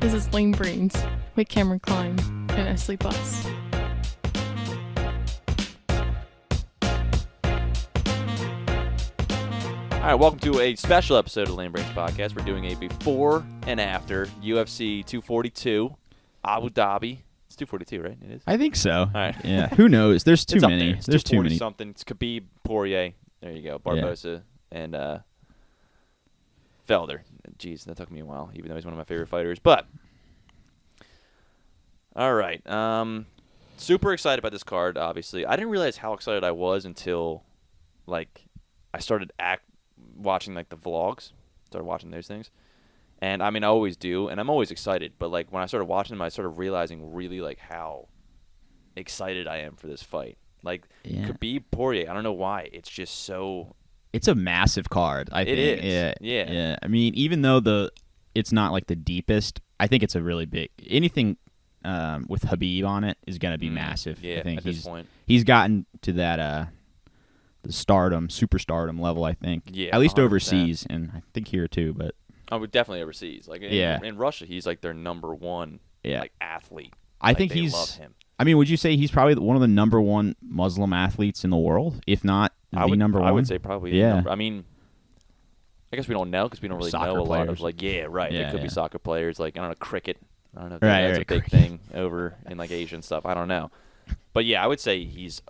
This is Lane Brains with Cameron and Esley Bus. All right, welcome to a special episode of Lane Brains Podcast. We're doing a before and after UFC 242, Abu Dhabi. It's 242, right? It is? I think so. All right. Yeah. Who knows? There's too It's many. There. It's There's too many. Something. It's Khabib, Poirier. There you go. Barbosa and Felder. Jeez, that took me a while, even though he's one of my favorite fighters. But all right, super excited about this card. Obviously, I didn't realize how excited I was until I started watching the vlogs. Started watching those things, and I mean I always do, and I'm always excited. But when I started watching them, I started realizing really how excited I am for this fight. Khabib Poirier, I don't know why. It's just so. It's a massive card. I think. It is. Yeah. I mean, even though it's not the deepest, I think it's a really big. Anything with Khabib on it is going to be massive. Yeah. I think at this point, he's gotten to that the superstardom level. I think. Yeah. At least 100%. Overseas, and I think here too. But I would definitely overseas. In Russia, he's their number one athlete. I think they love him. I mean, would you say he's probably one of the number one Muslim athletes in the world, if not number one? I would say probably. Yeah. I mean, I guess we don't know because we don't really know a lot of It could be soccer players. I don't know, cricket. I don't know if that's a big thing over in Asia and stuff. I don't know, but yeah, I would say he's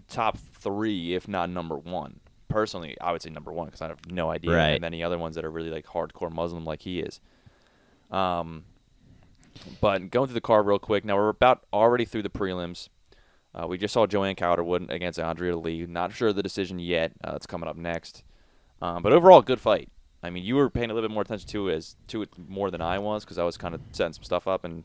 top 3, if not number 1. Personally, I would say number 1 because I have no idea of any other ones that are really hardcore Muslim like he is. But going through the card real quick, now we're about already through the prelims. We just saw Joanne Calderwood against Andrea Lee. Not sure of the decision yet. It's coming up next. But overall, good fight. I mean, you were paying a little bit more attention to it more than I was because I was kind of setting some stuff up and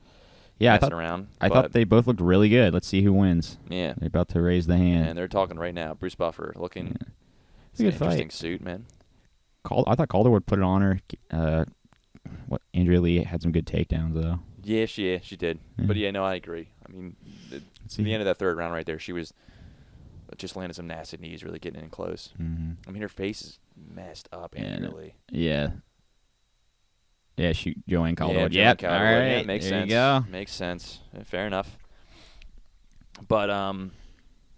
messing around. I thought they both looked really good. Let's see who wins. Yeah. They're about to raise the hand. And they're talking right now. Bruce Buffer looking. Yeah. It's an interesting suit, man. I thought Calderwood put it on her. Andrea Lee had some good takedowns, though. Yeah, she did. Yeah. But, no, I agree. I mean, at the end of that third round right there, she was just landing some nasty knees, really getting in close. Mm-hmm. I mean, her face is messed up, Andrea Lee. Yeah. Yeah, Joanne Calderwood. Yeah, All right. Yeah, makes there sense. You go. Makes sense. Fair enough. But,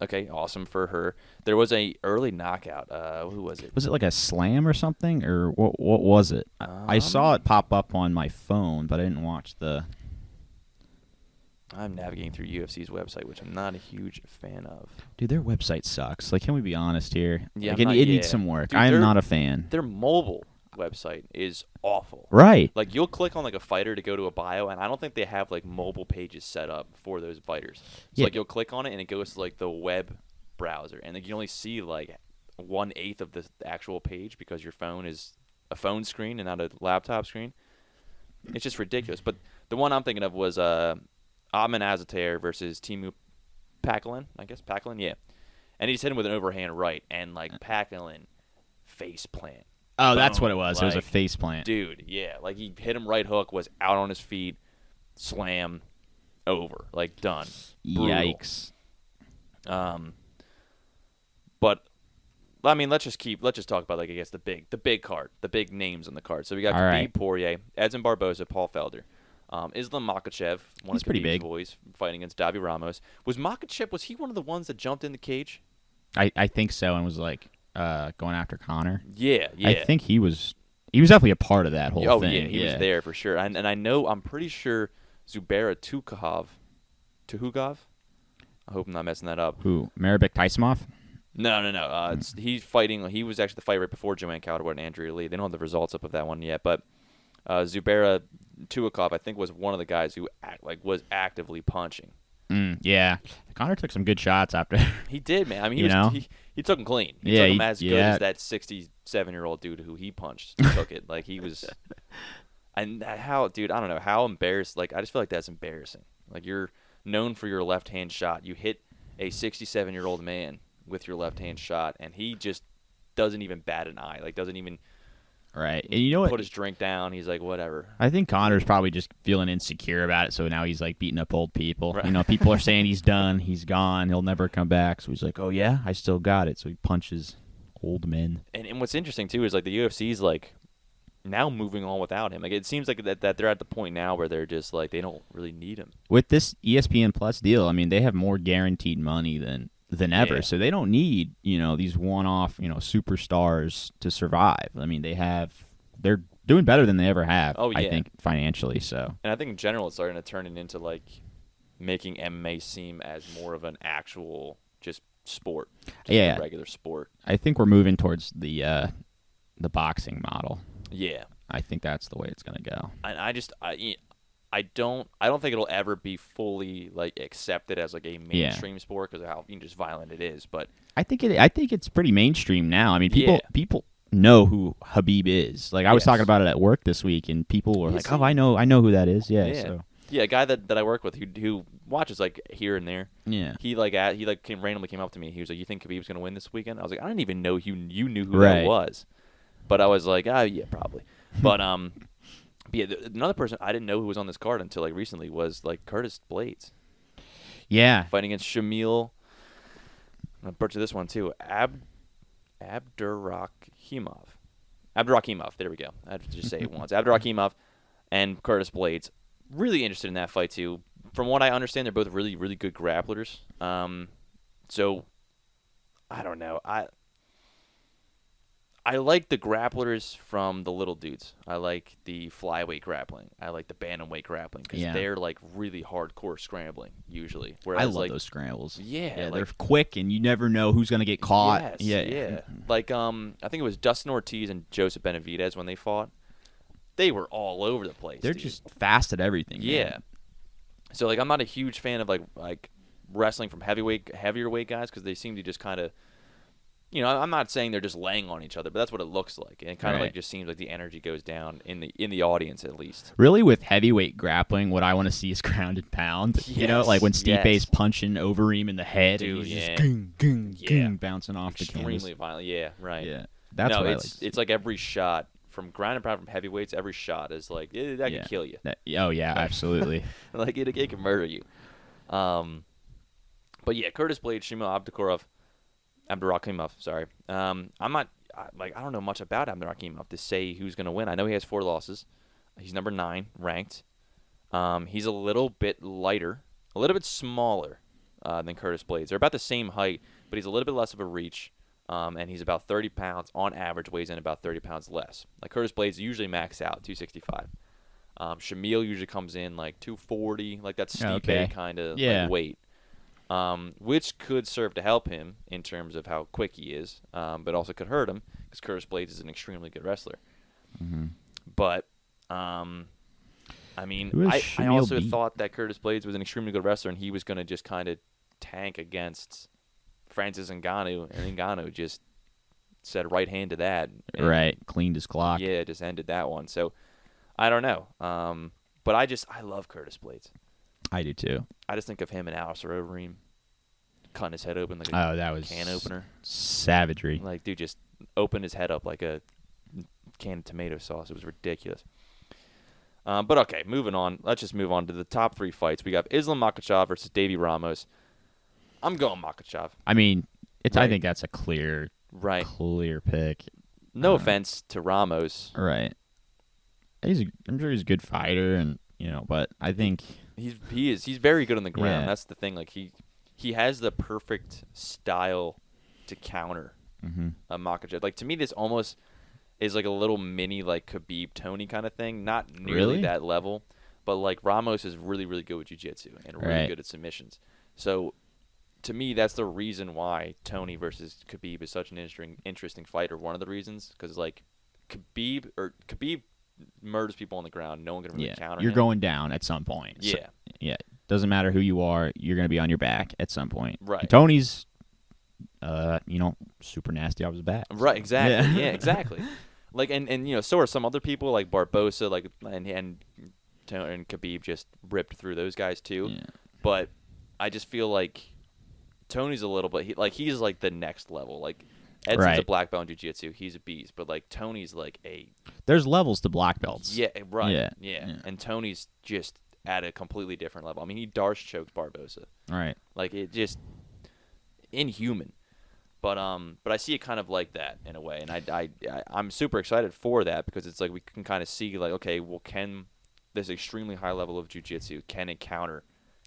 okay, awesome for her. There was a early knockout. Who was it? Was it a slam or something, or what was it? I saw it pop up on my phone, but I didn't watch the. I'm navigating through UFC's website, which I'm not a huge fan of. Dude, their website sucks. Can we be honest here? Yeah, it needs some work. Dude, I am not a fan. Their mobile website is awful. Right. You'll click on a fighter to go to a bio, and I don't think they have mobile pages set up for those fighters. So you'll click on it, and it goes to the web browser, and you only see 1/8 of the actual page because your phone is a phone screen and not a laptop screen. It's just ridiculous. But the one I'm thinking of was Amin Azatair versus Timu Packalin. I guess Packalin, yeah. And he just hit him with an overhand right, and Packalin face plant. Oh, that's what it was. It was a face plant. Dude, yeah. He hit him right hook, was out on his feet, slam, over. Done. Brutal. Yikes. But I mean, let's just talk about I guess the big card, the big names on the card. So we got Khabib Poirier, Edson Barbosa, Paul Felder, Islam Makhachev, one of Khabib's boys, fighting against Davi Ramos. Was he one of the ones that jumped in the cage? I think so, and was going after Conor. Yeah. I think he was definitely a part of that whole thing. Oh yeah, he was there for sure. And I'm pretty sure Zubaira Tukhugov. I hope I'm not messing that up. Who? Maribek Taisimov? No. He's fighting. He was actually the fight right before Joanne Calderwood and Andrea Lee. They don't have the results up of that one yet, but Zubaira Tukhugov, I think, was one of the guys who was actively punching. Yeah, Conor took some good shots after. He did, man. I mean, he took him clean. He took him as good as that 67-year-old dude who he punched. He took it he was. And dude, I don't know how embarrassed. I just feel that's embarrassing. You're known for your left-hand shot. You hit a 67-year-old man with your left-hand shot, and he just doesn't even bat an eye. Doesn't even Right. And you know what? Put his drink down. He's like, whatever. I think Conor's probably just feeling insecure about it, so now he's like beating up old people. Right. You know, people are saying he's done, he's gone, he'll never come back. So he's like, oh yeah, I still got it. So he punches old men. And what's interesting too is like the UFC's like now moving on without him. Like it seems like that they're at the point now where they're just like they don't really need him. With this ESPN Plus deal, I mean, they have more guaranteed money than ever, Yeah. so they don't need these one-off superstars to survive. I mean, they're doing better than they ever have. Oh, yeah. I think financially. So And I think in general it's starting to turn it into like making MMA seem as more of an actual just sport, just Yeah. a regular sport. I think we're moving towards the boxing model. Yeah. I think that's the way it's going to go. I don't think it'll ever be fully like accepted as like a mainstream sport because of how just violent it is. But I think it's pretty mainstream now. I mean, Yeah. people know who Habib is. Like I was Yes. talking about it at work this week, and people were like, Yes, "Oh, I know who that is." Yeah. Yeah. So yeah, a guy that I work with who watches like here and there. yeah. He randomly came up to me. He was like, "You think Khabib's gonna win this weekend?" I was like, "I didn't even know you knew who Right. that was," but I was like, "Oh yeah, probably." But yeah, another person I didn't know who was on this card until like recently was like Curtis Blades Yeah. fighting against Shamil. I'm gonna butcher this one too. Abdurakhimov. There we go. I have to just say it once. Abdurakhimov and Curtis Blades. Really interested in that fight too. From what I understand, they're both really, really good grapplers. So I don't know. I like the grapplers from the little dudes. I like the flyweight grappling. I like the bantamweight grappling because Yeah. they're like really hardcore scrambling usually. I Whereas love like those scrambles. yeah, they're like, quick, and you never know who's gonna get caught. yes, yeah. Like I think it was Dustin Ortiz and Joseph Benavidez when they fought. They were all over the place. They're dude. just fast at everything. Yeah. man. So like I'm not a huge fan of like wrestling from heavier weight guys because they seem to just kind of, I'm not saying they're just laying on each other, but that's what it looks like. And it kind of Right. like just seems like the energy goes down in the audience at least. Really, with heavyweight grappling, what I want to see is ground and pound. Yes, Like when Stipe's yes. punching Overeem in the head, Dude, and he's yeah. just gung, gung, Yeah. gung, bouncing off the Extremely canvas. violent. Yeah, right. Yeah, that's no, what I it's like. it's like every shot from ground and pound from heavyweights. Every shot is like that Yeah. could kill you. Oh yeah, absolutely. Like it can murder you. But yeah, Curtis Blades, Shimon Abdurakhimov. Sorry. I don't know much about Abdurakhimov to say who's going to win. I know he has 4 losses. He's number 9 ranked. He's a little bit lighter, a little bit smaller than Curtis Blades. They're about the same height, but he's a little bit less of a reach. And he's about 30 pounds on average, weighs in about 30 pounds less. Like Curtis Blades usually max out 265. Shamil usually comes in like 240, like that Stipe Okay. kind of Yeah. like weight, which could serve to help him in terms of how quick he is, but also could hurt him because Curtis Blades is an extremely good wrestler. Mm-hmm. But I mean, Who is I Shamil also beat? thought that Curtis Blades was an extremely good wrestler and he was going to just kind of tank against Francis Ngannou, and Ngannou just said right hand to that. And Right, cleaned his clock. yeah, just ended that one. So I don't know. But I love Curtis Blades. I do too. I just think of him and Alistair Overeem cutting his head open like Oh, that was can opener. savagery. Like, dude just opened his head up like a can of tomato sauce. It was ridiculous. But okay, moving on. Let's just move on to the top 3 fights. We got Islam Makhachev versus Davy Ramos. I'm going Makhachev. I mean, I Right. think that's a clear Right. pick. No offense to Ramos. Right. I'm sure he's a good fighter, and but I think He's very good on the ground. Yeah. That's the thing. Like he has the perfect style to counter Makhachev. Like to me, this almost is like a little mini like Khabib Tony kind of thing. Not nearly Really? that level, but like Ramos is really really good with jiu-jitsu and really Right. good at submissions. So to me, that's the reason why Tony versus Khabib is such an interesting fight, or one of the reasons, because like Khabib murders people on the ground. No one can really counter you're him. going down at some point. So, Yeah. yeah. Doesn't matter who you are, you're going to be on your back at some point. Right. And Tony's, super nasty off his back. Right, exactly. Yeah. Yeah, exactly. Like and so are some other people like Barbosa, like and Khabib just ripped through those guys too. Yeah. But I just feel like Tony's a little bit he's like the next level. Like Edson's a Right. black belt in jiu-jitsu, he's a beast, but like Tony's like There's levels to black belts. yeah, right. Yeah. Yeah. And Tony's just at a completely different level. I mean, he Darce choked Barbosa. Right. Like it just inhuman. But I see it kind of like that in a way, and I'm super excited for that because it's like we can kind of see like, okay, well, can this extremely high level of jiu-jitsu can it counter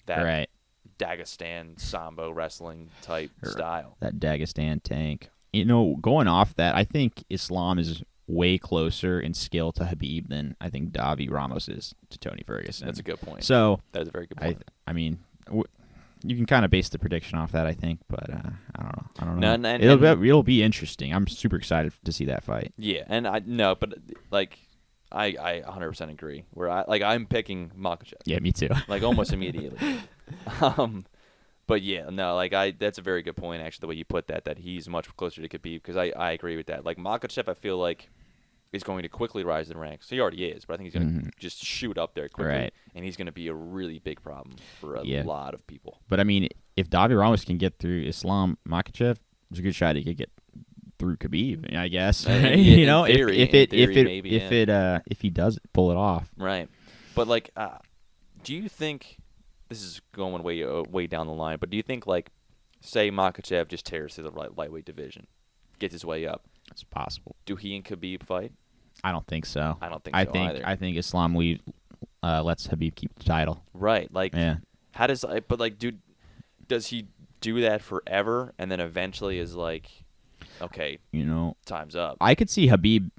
that Right. Dagestan sambo wrestling type style? That Dagestan tank. Going off that, I think Islam is way closer in skill to Habib than I think Davi Ramos is to Tony Ferguson. That's a good point. So that is a very good point. I mean, you can kind of base the prediction off that, I think, but I don't know. No, It'll be interesting. I'm super excited to see that fight. Yeah, and I 100% agree. I'm picking Makhachev. Yeah, me too. Like almost immediately. But yeah, no, that's a very good point actually, the way you put that he's much closer to Khabib, because I agree with that. Like Makhachev, I feel like is going to quickly rise in ranks. He already is, but I think he's going to just shoot up there quickly, Right. and he's going to be a really big problem for a lot of people. But I mean, if Davi Ramos can get through Islam Makhachev, there's a good shot he could get through Khabib, I guess. In theory, if he does pull it off. Right. But do you think this is going way down the line, but do you think say Makhachev just tears through the lightweight division, gets his way up? It's possible. Do he and Khabib fight? I don't think so. I don't think so either. I think Islam lets Habib keep the title. Right. Yeah. How does does he do that forever and then eventually is okay, time's up? I could see Habib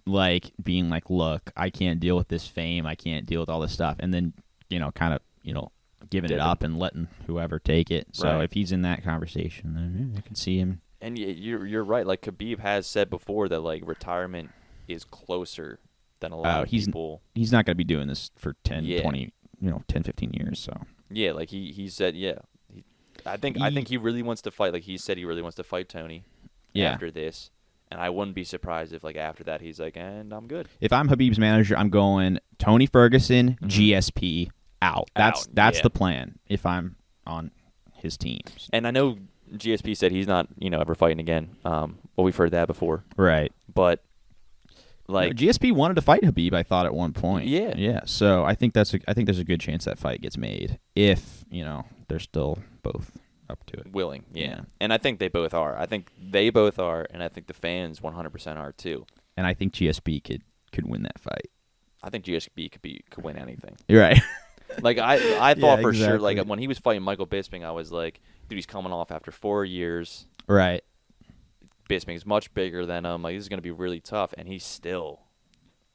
being like, look, I can't deal with this fame, I can't deal with all this stuff, and then kind of giving it up and letting whoever take it. So Right. if he's in that conversation, then I can see him. And you're right. Like Khabib has said before that retirement is closer than a lot of people. He's not going to be doing this for 10, Yeah. 20, 10, 15 years. So Yeah, he said I think he really wants to fight. Like he said, he really wants to fight Tony. Yeah. After this, and I wouldn't be surprised if after that he's and I'm good. if I'm Habib's manager, I'm going Tony Ferguson, GSP out. That's yeah. the plan if I'm on his team. And I know GSP said he's not ever fighting again. Well, we've heard that before, Right. but GSP wanted to fight Habib, I thought, at one point. Yeah. Yeah. So I think there's a good chance that fight gets made if they're still both up to it. willing, yeah. And I think they both are. I think they both are, and I think the fans 100% are too. And I think GSP could win that fight. I think GSP could win anything. You're right. I thought for sure exactly. when he was fighting Michael Bisping, I was like, dude, he's coming off after 4 years. Right. Bisping's much bigger than him. This is going to be really tough, and he still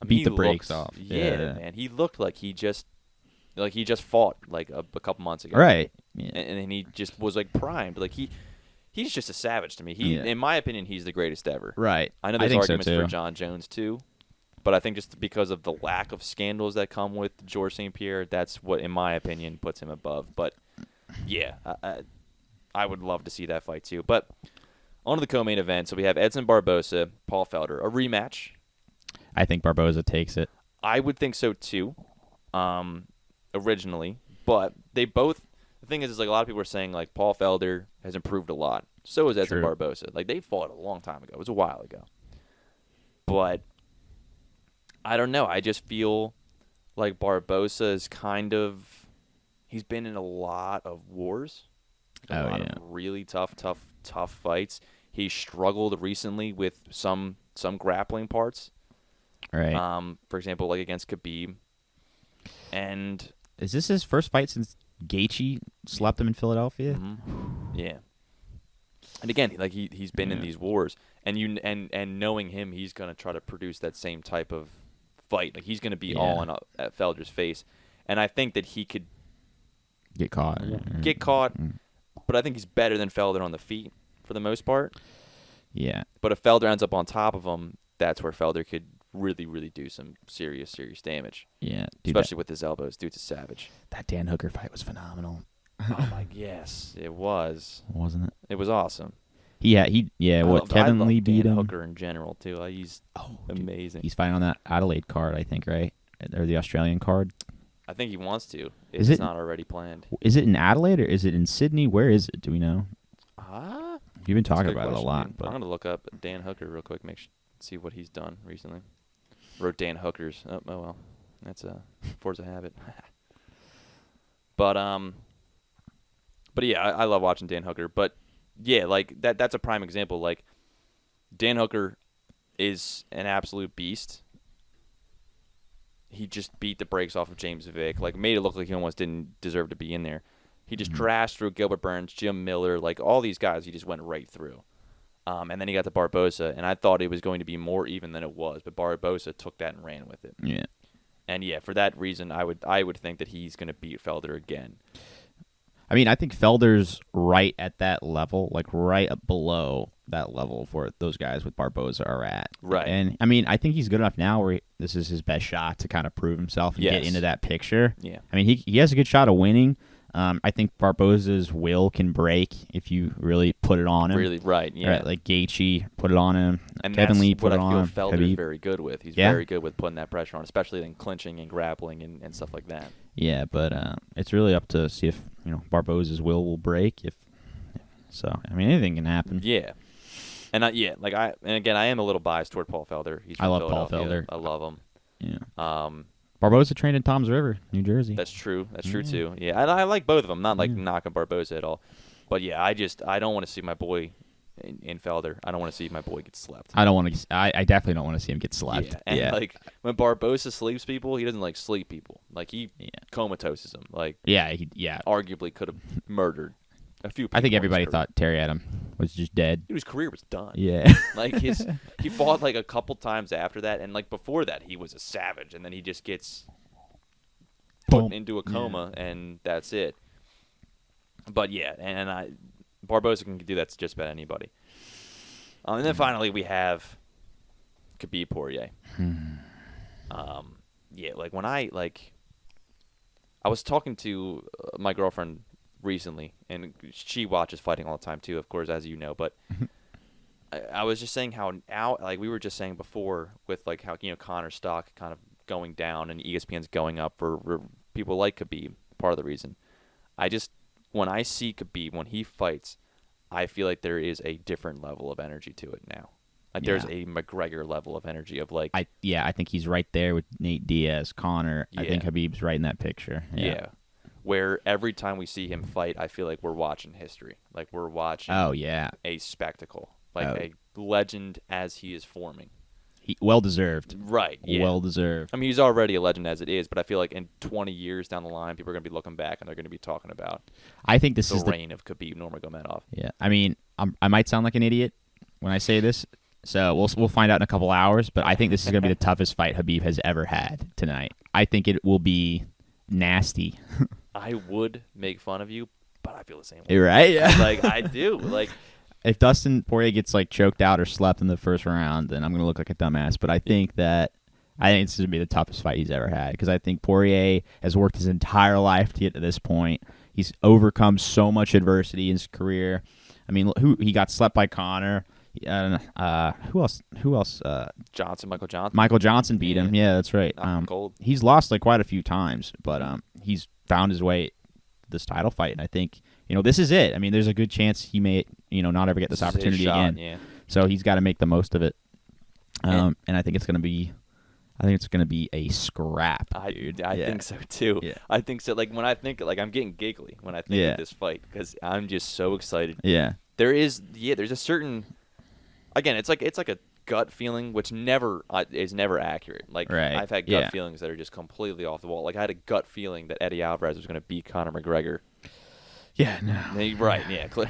Beat the brakes off. Yeah, man. He looked like he just fought a couple months ago. Right. Yeah. And he just was primed. He's just a savage to me. In my opinion, he's the greatest ever. Right. I know there's think so, arguments too. for John Jones too, but I think just because of the lack of scandals that come with Georges St. Pierre, that's what, in my opinion, puts him above. But yeah, I would love to see that fight too. But on to the co-main event. So we have Edson Barboza, Paul Felder, a rematch. I think Barboza takes it. I would think so too, originally. But they both. The thing is a lot of people are saying Paul Felder has improved a lot. So has Edson True. Barboza. They fought a long time ago. It was a while ago. But I don't know. I just feel like Barboza is he's been in a lot of wars. A lot of really tough fights. He struggled recently with some grappling parts. Right. For example, against Khabib. And Is this his first fight since Gaethje slapped him in Philadelphia? yeah. And again, he's been in these wars, and knowing him, he's gonna try to produce that same type of fight. He's gonna be all in at Felder's face, and I think that he could Get caught. but I think he's better than Felder on the feet for the most part. Yeah. But if Felder ends up on top of him, that's where Felder could really, really do some serious damage. Yeah. Dude, Especially with his elbows. Dude's a savage. that Dan Hooker fight was phenomenal. Oh my, yes, it was. Wasn't it? It was awesome. Kevin I love Lee beat Dan him. Hooker in general too. He's amazing. He's fighting on that Adelaide card, I think, right? Or the Australian card. I think he wants to. Is It's it- not already planned. Is it in Adelaide or is it in Sydney? Where is it? Do we know? You've been That's a talking good about it a question, lot. dude. But I'm gonna look up Dan Hooker real quick. See what he's done recently. Wrote Dan Hooker's. Oh well, that's a Forza habit. But yeah, I love watching Dan Hooker. But yeah, that's a prime example. Dan Hooker is an absolute beast. He just beat the brakes off of James Vick, like made it look like he almost didn't deserve to be in there. He just crashed through Gilbert Burns, Jim Miller, like all these guys. He just went right through. And then he got to Barbosa, and I thought it was going to be more even than it was, but Barbosa took that and ran with it. Yeah. And yeah, for that reason, I would think that he's going to beat Felder again. I mean, I think Felder's right at that level, like right up below that level for those guys with Barbosa are at. Right. And, I mean, I think he's good enough now where this is his best shot to kind of prove himself and get into that picture. Yeah. I mean, he has a good shot of winning. I think Barbosa's will can break if you really put it on him. Really, right, yeah. Right, like Gaethje put it on him. And Kevin that's Lee put what it I on feel him. Felder's very good with. He's very good with putting that pressure on, especially then clinching and grappling and stuff like that. Yeah, but it's really up to see if Barbosa's will break. So, I mean, anything can happen. Yeah. And again, I am a little biased toward Paul Felder. He's from I love Paul Philadelphia. Felder. I love him. Yeah. Barbosa trained in Toms River, New Jersey. That's true. That's true too. Yeah, and I like both of them. Not like knocking Barbosa at all, but yeah, I don't want to see my boy in Felder. I don't want to see my boy get slept. I don't want to. I definitely don't want to see him get slept. Yeah, and like when Barbosa sleeps people, he doesn't like sleep people. Like he comatoses them. Like he arguably could have murdered a few people. I think everybody thought Terry Adam was just dead. His career was done. Yeah. Like he fought like a couple times after that, and like before that he was a savage, and then he just gets put into a coma, and that's it. But yeah, and Barbosa can do that to just about anybody. And then finally we have Khabib Poirier. Yeah, like when I was talking to my girlfriend recently, and she watches fighting all the time too, of course, as you know. But I was just saying how now, like we were just saying before, with like how Connor's stock kind of going down and ESPN's going up for people like Khabib. Part of the reason, when I see Khabib when he fights, I feel like there is a different level of energy to it now. Like there's a McGregor level of energy of like. I think he's right there with Nate Diaz, Connor. I think Khabib's right in that picture. Yeah. Where every time we see him fight, I feel like we're watching history. Like we're watching a spectacle. Like a legend as he is forming. Well-deserved. Right, yeah. Well-deserved. I mean, he's already a legend as it is, but I feel like in 20 years down the line, people are going to be looking back and they're going to be talking about I think this is the reign of Khabib Nurmagomedov. Yeah, I mean, I might sound like an idiot when I say this, so we'll find out in a couple hours, but I think this is going to be the toughest fight Khabib has ever had tonight. I think it will be nasty. I would make fun of you, but I feel the same way. You're right, yeah. Like, I do. Like, if Dustin Poirier gets like choked out or slept in the first round, then I'm gonna look like a dumbass. But I think this is gonna be the toughest fight he's ever had, because I think Poirier has worked his entire life to get to this point. He's overcome so much adversity in his career. I mean, he got slept by Conor. Who else? Michael Johnson. Michael Johnson beat him. Yeah, that's right. Cold. He's lost like quite a few times, but he's found his way to this title fight, and I think this is it. I mean, there's a good chance he may not ever get this opportunity again. Yeah. So he's got to make the most of it. And I think it's gonna be a scrap, dude. I think so too. Yeah. I think so. Like when I think, like I'm getting giggly when I think of this fight because I'm just so excited. Yeah. There's a certain. Again, it's like a gut feeling, which is never accurate. Like I've had gut feelings that are just completely off the wall. Like I had a gut feeling that Eddie Alvarez was going to beat Conor McGregor. Yeah, no. Right, yeah, clear.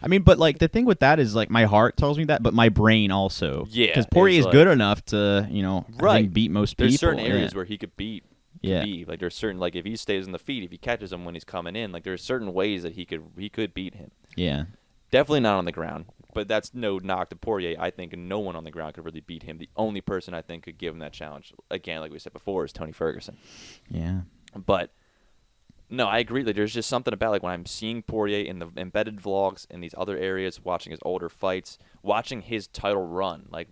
I mean, but like the thing with that is like my heart tells me that, but my brain also. Yeah, because Poirier is good enough to I think beat most people. There's certain areas where he could beat. Yeah. Like there's certain if he stays on the feet, if he catches him when he's coming in, like there's certain ways that he could beat him. Yeah. Definitely not on the ground, but that's no knock to Poirier. I think no one on the ground could really beat him. The only person I think could give him that challenge, again, like we said before, is Tony Ferguson. Yeah. But no, I agree. Like there's just something about like when I'm seeing Poirier in the embedded vlogs in these other areas, watching his older fights, watching his title run, like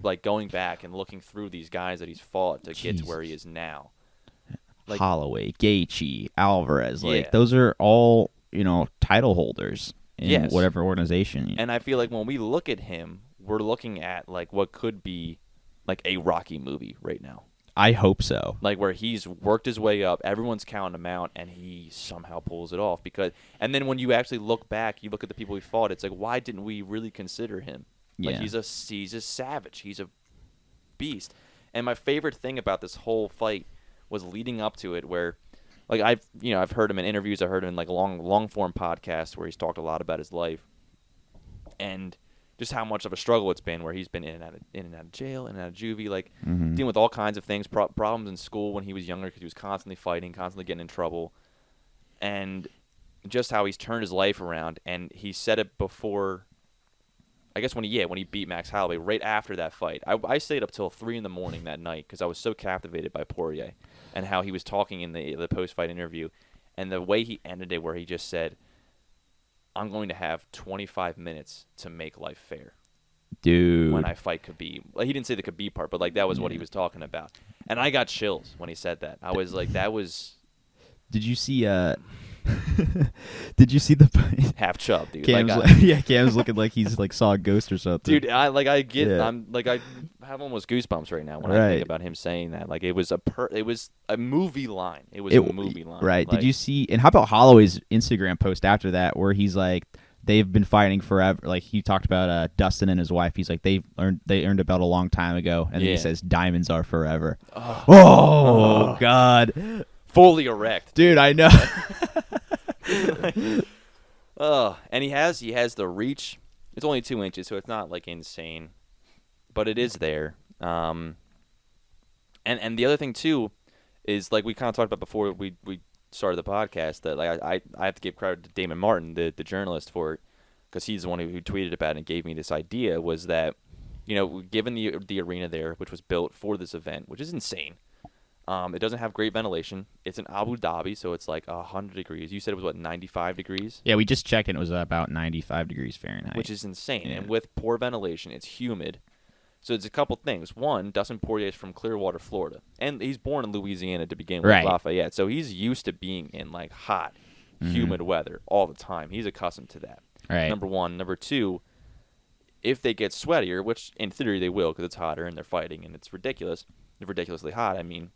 like going back and looking through these guys that he's fought to get to where he is now. Like Holloway, Gaethje, Alvarez, like those are all title holders in whatever organization. And I feel like when we look at him, we're looking at like what could be like a Rocky movie right now. I hope so. Like where he's worked his way up, everyone's counting him out, and he somehow pulls it off. And then when you actually look back, you look at the people he fought. It's like, why didn't we really consider him? Like Yeah. he's a savage. He's a beast. And my favorite thing about this whole fight was leading up to it, where like I've heard him in interviews. I heard him in like long form podcasts where he's talked a lot about his life and just how much of a struggle it's been, where he's been in and out of jail, in and out of juvie, like dealing with all kinds of things, problems in school when he was younger because he was constantly fighting, constantly getting in trouble, and just how he's turned his life around. And he said it before, I guess when he beat Max Holloway right after that fight. I stayed up till 3 a.m. that night because I was so captivated by Poirier and how he was talking in the post-fight interview, and the way he ended it, where he just said, I'm going to have 25 minutes to make life fair. Dude. When I fight Khabib. Well, he didn't say the Khabib part, but like that was what he was talking about. And I got chills when he said that. I was like, that was... Did you see Did you see the half chub, dude. Cam's Cam's looking like he's like saw a ghost or something. Dude, I have almost goosebumps right now when I think about him saying that. Like it was a movie line. It was a movie line. Right. Like, did you see, and how about Holloway's Instagram post after that where he's like, they've been fighting forever. Like he talked about Dustin and his wife. He's like, they earned a belt a long time ago, and then he says diamonds are forever. Oh God. Fully erect. Dude, I know. And he has the reach. It's only 2 inches, so it's not like insane, but it is there. And the other thing too is, like we kind of talked about before we started the podcast, that like I have to give credit to Damon Martin, the journalist, for it, because he's the one who tweeted about it and gave me this idea. Was that, given the arena there, which was built for this event, which is insane. It doesn't have great ventilation. It's in Abu Dhabi, so it's like 100 degrees. You said it was, 95 degrees? Yeah, we just checked, and it was about 95 degrees Fahrenheit. Which is insane. Yeah. And with poor ventilation, it's humid. So it's a couple things. One, Dustin Poirier is from Clearwater, Florida. And he's born in Louisiana to begin with, Lafayette. So he's used to being in, like, hot, humid weather all the time. He's accustomed to that. Right. Number one. Number two, if they get sweatier, which in theory they will because it's hotter and they're fighting and it's ridiculous. They're ridiculously hot, I mean.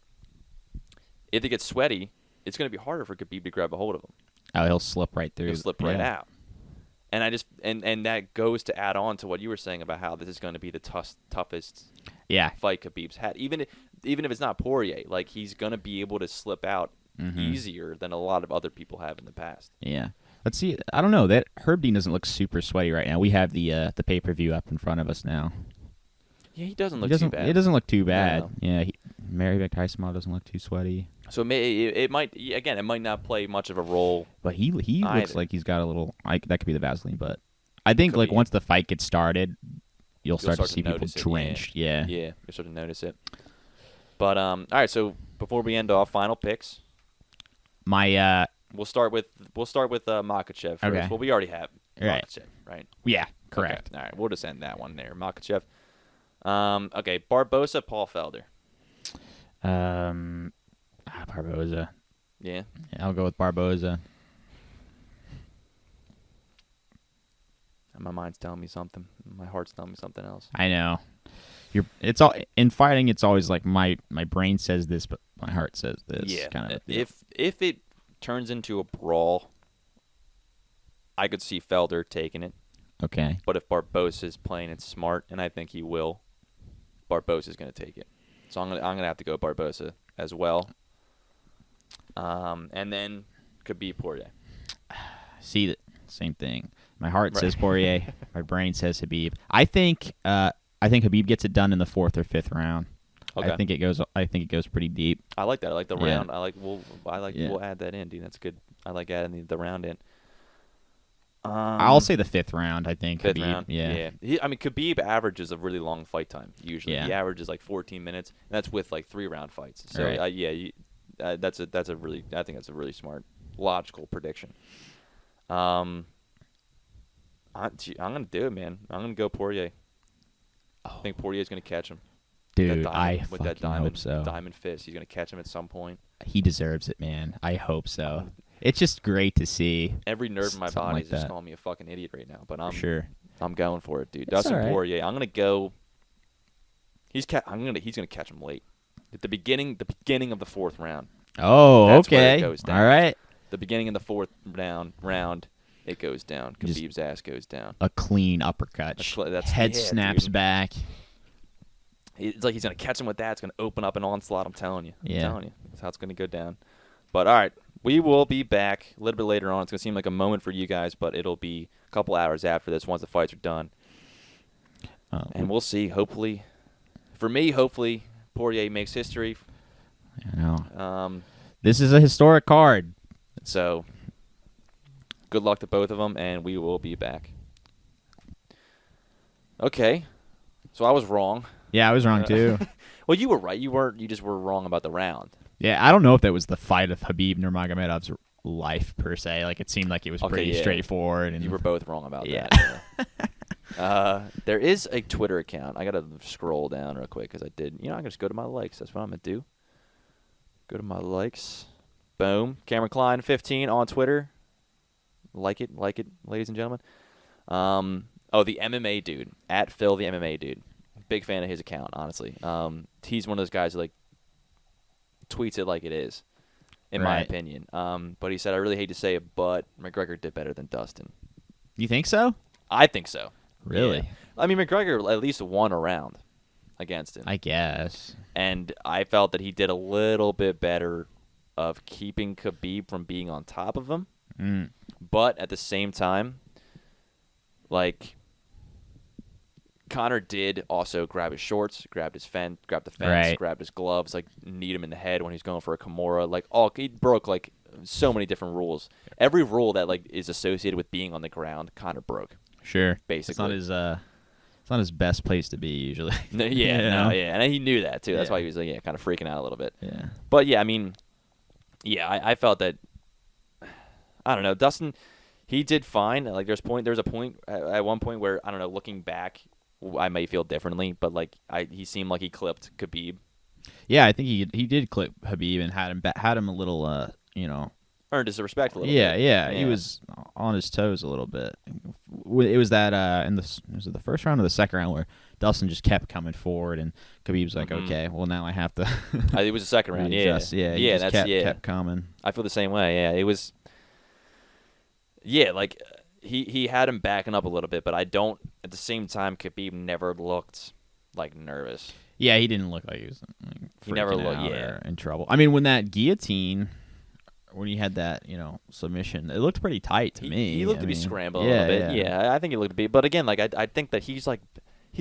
If they get sweaty, it's going to be harder for Khabib to grab a hold of him. Oh, he'll slip right through. He'll slip right out. And I just and that goes to add on to what you were saying about how this is going to be the toughest fight Khabib's had. Even if it's not Poirier, like he's going to be able to slip out easier than a lot of other people have in the past. Yeah. Let's see. I don't know. That Herb Dean doesn't look super sweaty right now. We have the pay-per-view up in front of us now. Yeah, he doesn't look too bad. It doesn't look too bad. No. Yeah, Mary Tyson doesn't look too sweaty. So it might not play much of a role. But he looks like he's got a little. That could be the Vaseline, but I think like once the fight gets started, you'll start to see people drenched. Yeah, you'll start to notice it. But all right. So before we end off, final picks. We'll start with Makhachev first. Okay. Well, we already have Makhachev, right? Yeah, correct. Okay. All right, we'll just end that one there. Makhachev. Okay, Barboza, Paul Felder. Barboza. Yeah, I'll go with Barboza. My mind's telling me something. My heart's telling me something else. I know. It's all in fighting. It's always like my brain says this, but my heart says this. Yeah. Kind of. If it turns into a brawl, I could see Felder taking it. Okay. But if Barboza is playing it smart, and I think he will, Barboza's going to take it. So I'm gonna have to go Barboza as well. And then Khabib Poirier. See, the same thing. My heart says Poirier. My brain says Khabib. I think Khabib gets it done in the 4th or 5th round. Okay. I think it goes pretty deep. I like that. I like the round. We'll add that in, dude. That's good. I like adding the round in. I'll say the 5th round. I think 5th Khabib. round. Yeah. Khabib averages a really long fight time usually. Yeah. He averages like 14 minutes, and that's with like 3-round fights. So Right. that's a really, I think that's a really smart, logical prediction. I'm gonna do it, man. I'm gonna go Poirier. I think Poirier's gonna catch him. Dude, With that diamond, hope so. Diamond fist. He's gonna catch him at some point. He deserves it, man. I hope so. It's just great to see. Every nerve in my Something body like is just that. calling me a fucking idiot right now. But I'm going for it, dude. That's Dustin all right. Poirier. I'm gonna go. He's gonna catch him late. At the beginning of the 4th round. Oh, That's where okay. it goes down. All right. The beginning of the 4th round, it goes down. Just Khabib's ass goes down. A clean uppercut. Head snaps back. It's like he's going to catch him with that. It's going to open up an onslaught, I'm telling you. Yeah. I'm telling you. That's how it's going to go down. But, all right, we will be back a little bit later on. It's going to seem like a moment for you guys, but it'll be a couple hours after this once the fights are done. And we'll see. Hopefully, for me, Poirier makes history. I know. This is a historic card. So, good luck to both of them, and we will be back. Okay. So I was wrong. Yeah, I was wrong too. Well, you were right. You just were wrong about the round. Yeah, I don't know if that was the fight of Khabib Nurmagomedov's life per se. Like it seemed like it was pretty straightforward. And you were both wrong about that. There is a Twitter account. I gotta scroll down real quick because I did. I'm gonna just go to my likes. That's what I'm gonna do. Go to my likes. Boom. Cameron Klein 15 on Twitter. Like it, ladies and gentlemen. The MMA dude at Phil the MMA dude. Big fan of his account, honestly. He's one of those guys who tweets it like it is, in my opinion. But he said, I really hate to say it, but McGregor did better than Dustin. You think so? I think so. Really? Yeah. I mean, McGregor at least won a round against him. I guess. And I felt that he did a little bit better of keeping Khabib from being on top of him. But at the same time, Conor did also grab his shorts, grabbed the fence, grabbed his gloves, kneed him in the head when he's going for a Kimura. He broke so many different rules. Every rule that is associated with being on the ground, Conor broke. Sure. Basically. It's not his best place to be usually. And he knew that too. That's why he was kind of freaking out a little bit. Yeah. But yeah, I mean, I felt that. I don't know, Dustin. He did fine. There's a point at one point where I don't know. Looking back, I may feel differently, but he seemed like he clipped Khabib. Yeah, I think he did clip Khabib and had him a little earned his respect a little bit. Yeah, he was on his toes a little bit. It was that was it the first round or the second round where Dustin just kept coming forward and Khabib's like, okay, well now I have to. It was the second round. Kept coming. I feel the same way. Yeah, it was. Yeah, he had him backing up a little bit, but I don't. At the same time, Khabib never looked nervous. Yeah, he didn't look like he was. He never looked or in trouble. I mean, when that guillotine, when he had that submission, it looked pretty tight to me. He looked to be scrambling a little bit. Yeah, I think he looked to be. But again, I think that he's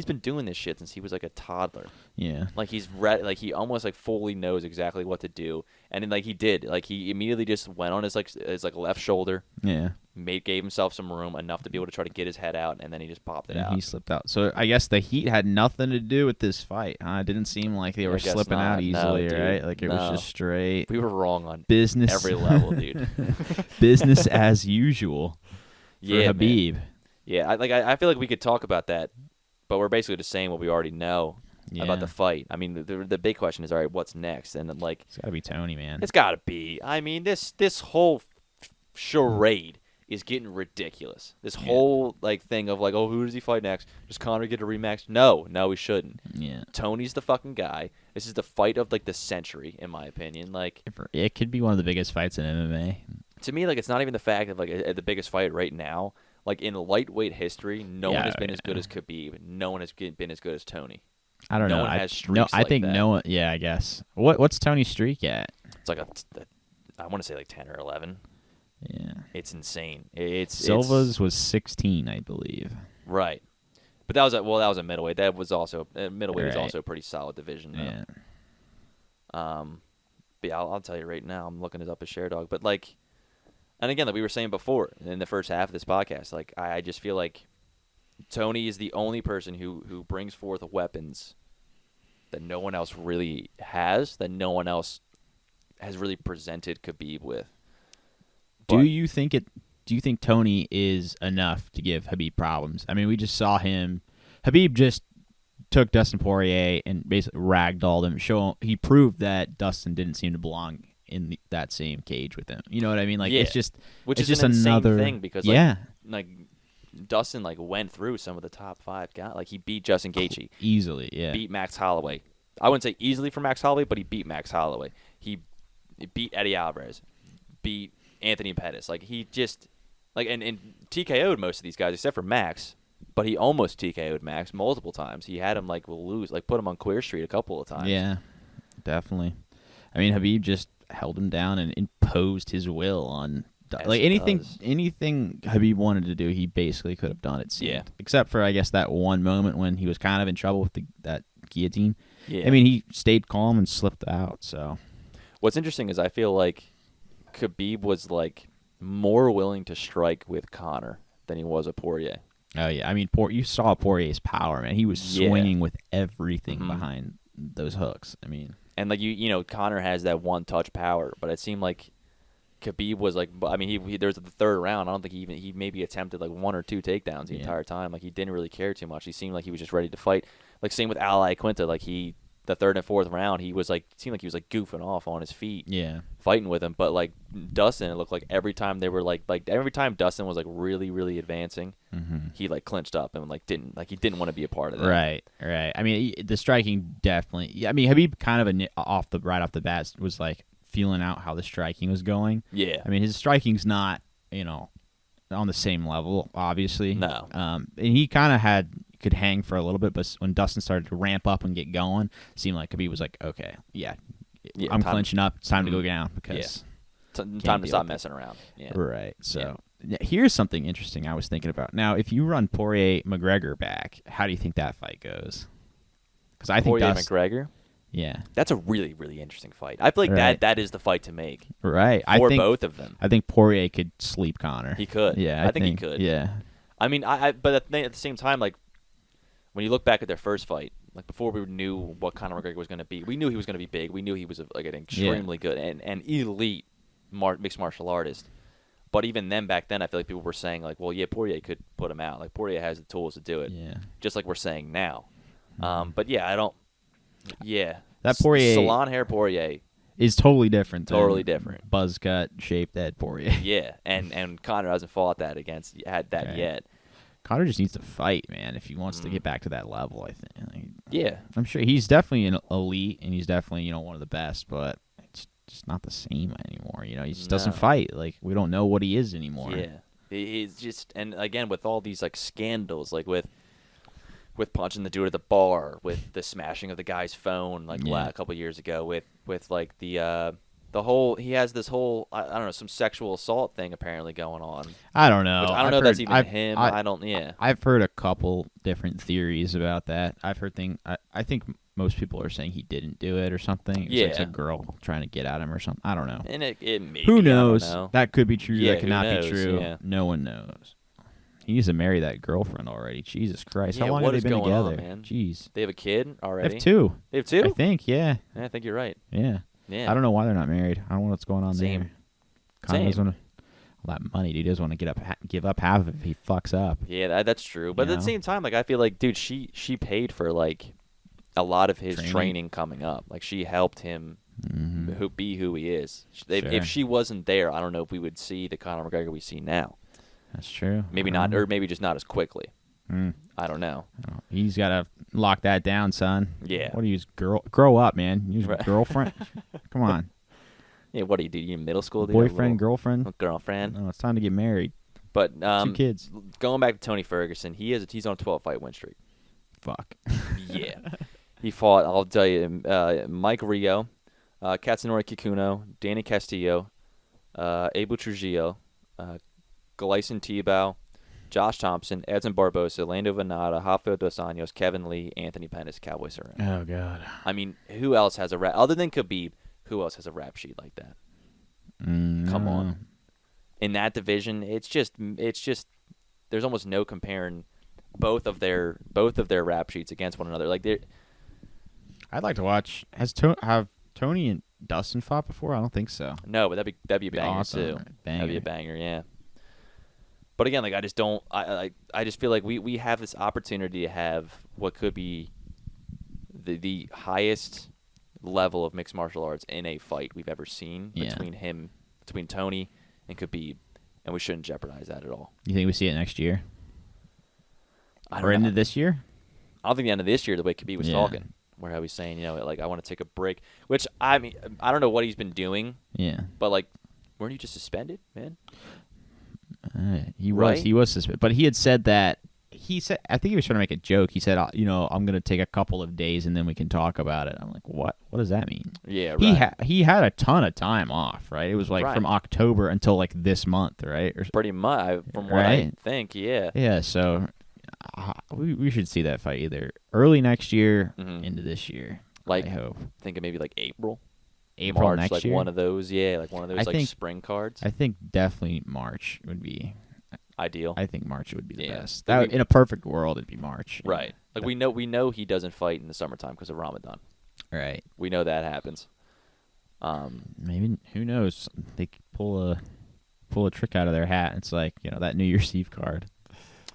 been doing this shit since he was a toddler. Yeah. He's ready. He almost fully knows exactly what to do, and then he did. He immediately just went on his left shoulder. Yeah. Gave himself some room enough to be able to try to get his head out, and then he just popped it out. He slipped out. So I guess the heat had nothing to do with this fight. Huh? It didn't seem like they were slipping out easily, right? It was just straight. We were wrong on business every level, dude. Business as usual for Khabib. Man. Yeah, I feel like we could talk about that, but we're basically just saying what we already know about the fight. I mean, the big question is, all right, what's next? And it's got to be Tony, man. It's got to be. I mean, this whole charade is getting ridiculous. This whole thing of who does he fight next? Does Conor get a rematch? No, he shouldn't. Yeah. Tony's the fucking guy. This is the fight of the century, in my opinion. It could be one of the biggest fights in MMA. To me, it's not even the fact of the biggest fight right now. In lightweight history, no one has been as good as Khabib. No one has been as good as Tony. I don't know. No one has streaks I think that. no one. Yeah, I guess. What's Tony's streak at? It's I want to say 10 or 11. Yeah. It's insane. Silva's was 16, I believe. Right. But that was a middleweight. That was also middleweight is also a pretty solid division. Though. Yeah. But yeah, I'll tell you right now, I'm looking it up as Sherdog. But and again, we were saying before in the first half of this podcast, I just feel like Tony is the only person who brings forth weapons that no one else really has, that no one else has really presented Khabib with. Do you think Tony is enough to give Khabib problems? I mean, we just saw him. Khabib just took Dustin Poirier and basically ragdolled him. He proved that Dustin didn't seem to belong in that same cage with him. You know what I mean? It's just an another insane thing because Dustin went through some of the top 5 guys. He beat Justin Gaethje easily. Yeah. Beat Max Holloway. I wouldn't say easily for Max Holloway, but he beat Max Holloway. He beat Eddie Alvarez, beat Anthony Pettis. Like he just and TKO'd most of these guys except for Max, but he almost TKO'd Max multiple times. He had him lose, put him on Queer Street a couple of times. Yeah, definitely. I mean, Khabib just held him down and imposed his will on. Anything Khabib wanted to do, he basically could have done it. Yeah. Except for I guess that one moment when he was kind of in trouble with that guillotine. Yeah. I mean, he stayed calm and slipped out. So what's interesting is I feel like Khabib was more willing to strike with Conor than he was with Poirier. Oh yeah, I mean, you saw Poirier's power, man. He was swinging with everything behind those hooks. I mean, and Conor has that one-touch power, but it seemed like Khabib was he there was the third round. I don't think he maybe attempted 1 or 2 takedowns the entire time. He didn't really care too much. He seemed like he was just ready to fight. Same with Ally Quinta. The third and fourth round, he was seemed like he was goofing off on his feet. Yeah. Fighting with him, but Dustin, it looked like every time they were every time Dustin was really really advancing, he clinched up and he didn't want to be a part of that. Right. I mean, the striking definitely. Yeah, I mean, Khabib kind of right off the bat was feeling out how the striking was going. Yeah. I mean, his striking's not on the same level, obviously. No. And he kind of could hang for a little bit, but when Dustin started to ramp up and get going, it seemed like Khabib was okay, I'm clinching up. It's time to go down because time to stop messing around. Yeah. Right. So here's something interesting I was thinking about. Now, if you run Poirier-McGregor back, how do you think that fight goes? Because I think Poirier-McGregor? Yeah. That's a really, really interesting fight. I feel like that is the fight to make. Right. For both of them. I think Poirier could sleep Conor. He could. Yeah, I think he could. Yeah. I mean, but at the same time, when you look back at their first fight, before we knew what Conor McGregor was going to be, we knew he was going to be big. We knew he was an extremely good and elite mixed martial artist. But even then, back then, I feel like people were saying Poirier could put him out. Poirier has the tools to do it. Yeah. Just like we're saying now. But yeah, I don't. Yeah. That Poirier salon hair Poirier is totally different. Totally different. Buzz cut, shaved head Poirier. Yeah, and Conor hasn't fought that yet. Conor just needs to fight, man, if he wants to get back to that level, I think. Yeah. I'm sure he's definitely an elite, and he's definitely, one of the best, but it's just not the same anymore. He just doesn't fight. We don't know what he is anymore. Yeah. He's just, and again, with all these, scandals, with punching the dude at the bar, with the smashing of the guy's phone, a couple years ago, with the whole, he has this whole, I don't know, some sexual assault thing apparently going on. I don't know. I don't know if that's even him. I've heard a couple different theories about that. I've heard I think most people are saying he didn't do it or something. It's a girl trying to get at him or something. I don't know. And it maybe, who knows? I don't know. That could be true. That could not be true. Yeah. No one knows. He needs to marry that girlfriend already. Jesus Christ. Yeah, how long have they been together? On, man? Jeez. They have a kid already? They have 2. They have 2? I think, yeah. I think you're right. Yeah. Yeah. I don't know why they're not married. I don't know what's going on Same. there. Conor doesn't want all that money, dude. He doesn't want to give up half of it if he fucks up. Yeah, that's true. But at the same time, I feel like, dude, she paid for, a lot of his training coming up. She helped him be who he is. If she wasn't there, I don't know if we would see the Conor McGregor we see now. That's true. Maybe not, or maybe just not as quickly. I don't know. He's got to lock that down, son. Yeah. What do you use? Grow up, man. Use girlfriend. Come on. Yeah, what do you do? You in middle school? Boyfriend, girlfriend? Girlfriend. No, it's time to get married. But 2 kids. Going back to Tony Ferguson, he's on a 12-fight win streak. Fuck. Yeah. He fought, I'll tell you, Mike Rio, Katsunori Kikuno, Danny Castillo, Abel Trujillo, Gleison Tebow, Josh Thompson, Edson Barbosa, Lando Venata, Rafael Dos Anjos, Kevin Lee, Anthony Pettis, Cowboy Cerrone. Oh, God. I mean, who else has other than Khabib, who else has a rap sheet like that? Come on. In that division, it's just there's almost no comparing both of their rap sheets against one another. I'd like to watch. Have Tony and Dustin fought before? I don't think so. No, but that'd be a banger awesome. too. Banger. That'd be a banger, yeah. But again, I just don't. I just feel like we have this opportunity to have what could be the highest level of mixed martial arts in a fight we've ever seen between Tony and Khabib, and we shouldn't jeopardize that at all. You think we see it next year? I don't Or know. into this year? I don't think the end of this year, the way Khabib was talking. where he's saying, like, I want to take a break. Which, I mean, I don't know what he's been doing. Yeah. But, like, weren't you just suspended, man? He Right? was suspended. But he had said that, I think he was trying to make a joke. He said, I'm going to take a couple of days and then we can talk about it. I'm like, what? What does that mean? Yeah, right. He had a ton of time off, right? It was like Right. from October until like this month, right? Pretty much, from what I think, yeah. Yeah, so we should see that fight either early next year into this year. Like, I hope. Thinking maybe like April, April March, next like year. one of those, like one of those I like think- spring cards. I think definitely March would be. Ideal. I think March would be the Yeah. best. Like In a perfect world, it'd be March. Right. Like we know he doesn't fight in the summertime because of Ramadan. Right. We know that happens. Maybe, who knows? They could pull a trick out of their hat. It's like, that New Year's Eve card.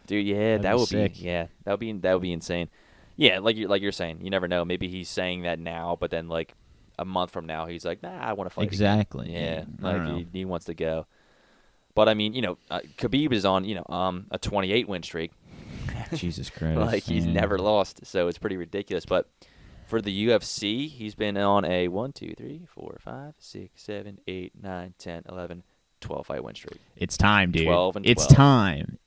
Dude, yeah, That'd that be would sick. be that would be insane. Yeah, like you're saying, you never know. Maybe he's saying that now, but then like a month from now, he's like, nah, I want to fight. Exactly. Again. Yeah, I don't like know. he wants to go. But I mean, Khabib is on a 28 win streak. Jesus Christ. Like he's man. never lost, so it's pretty ridiculous. But for the UFC, he's been on a 1, 2, 3, 4, 5, 6, 7, 8, 9, 10, 11, 12 fight win streak. It's time, dude. 12 and It's 12. time.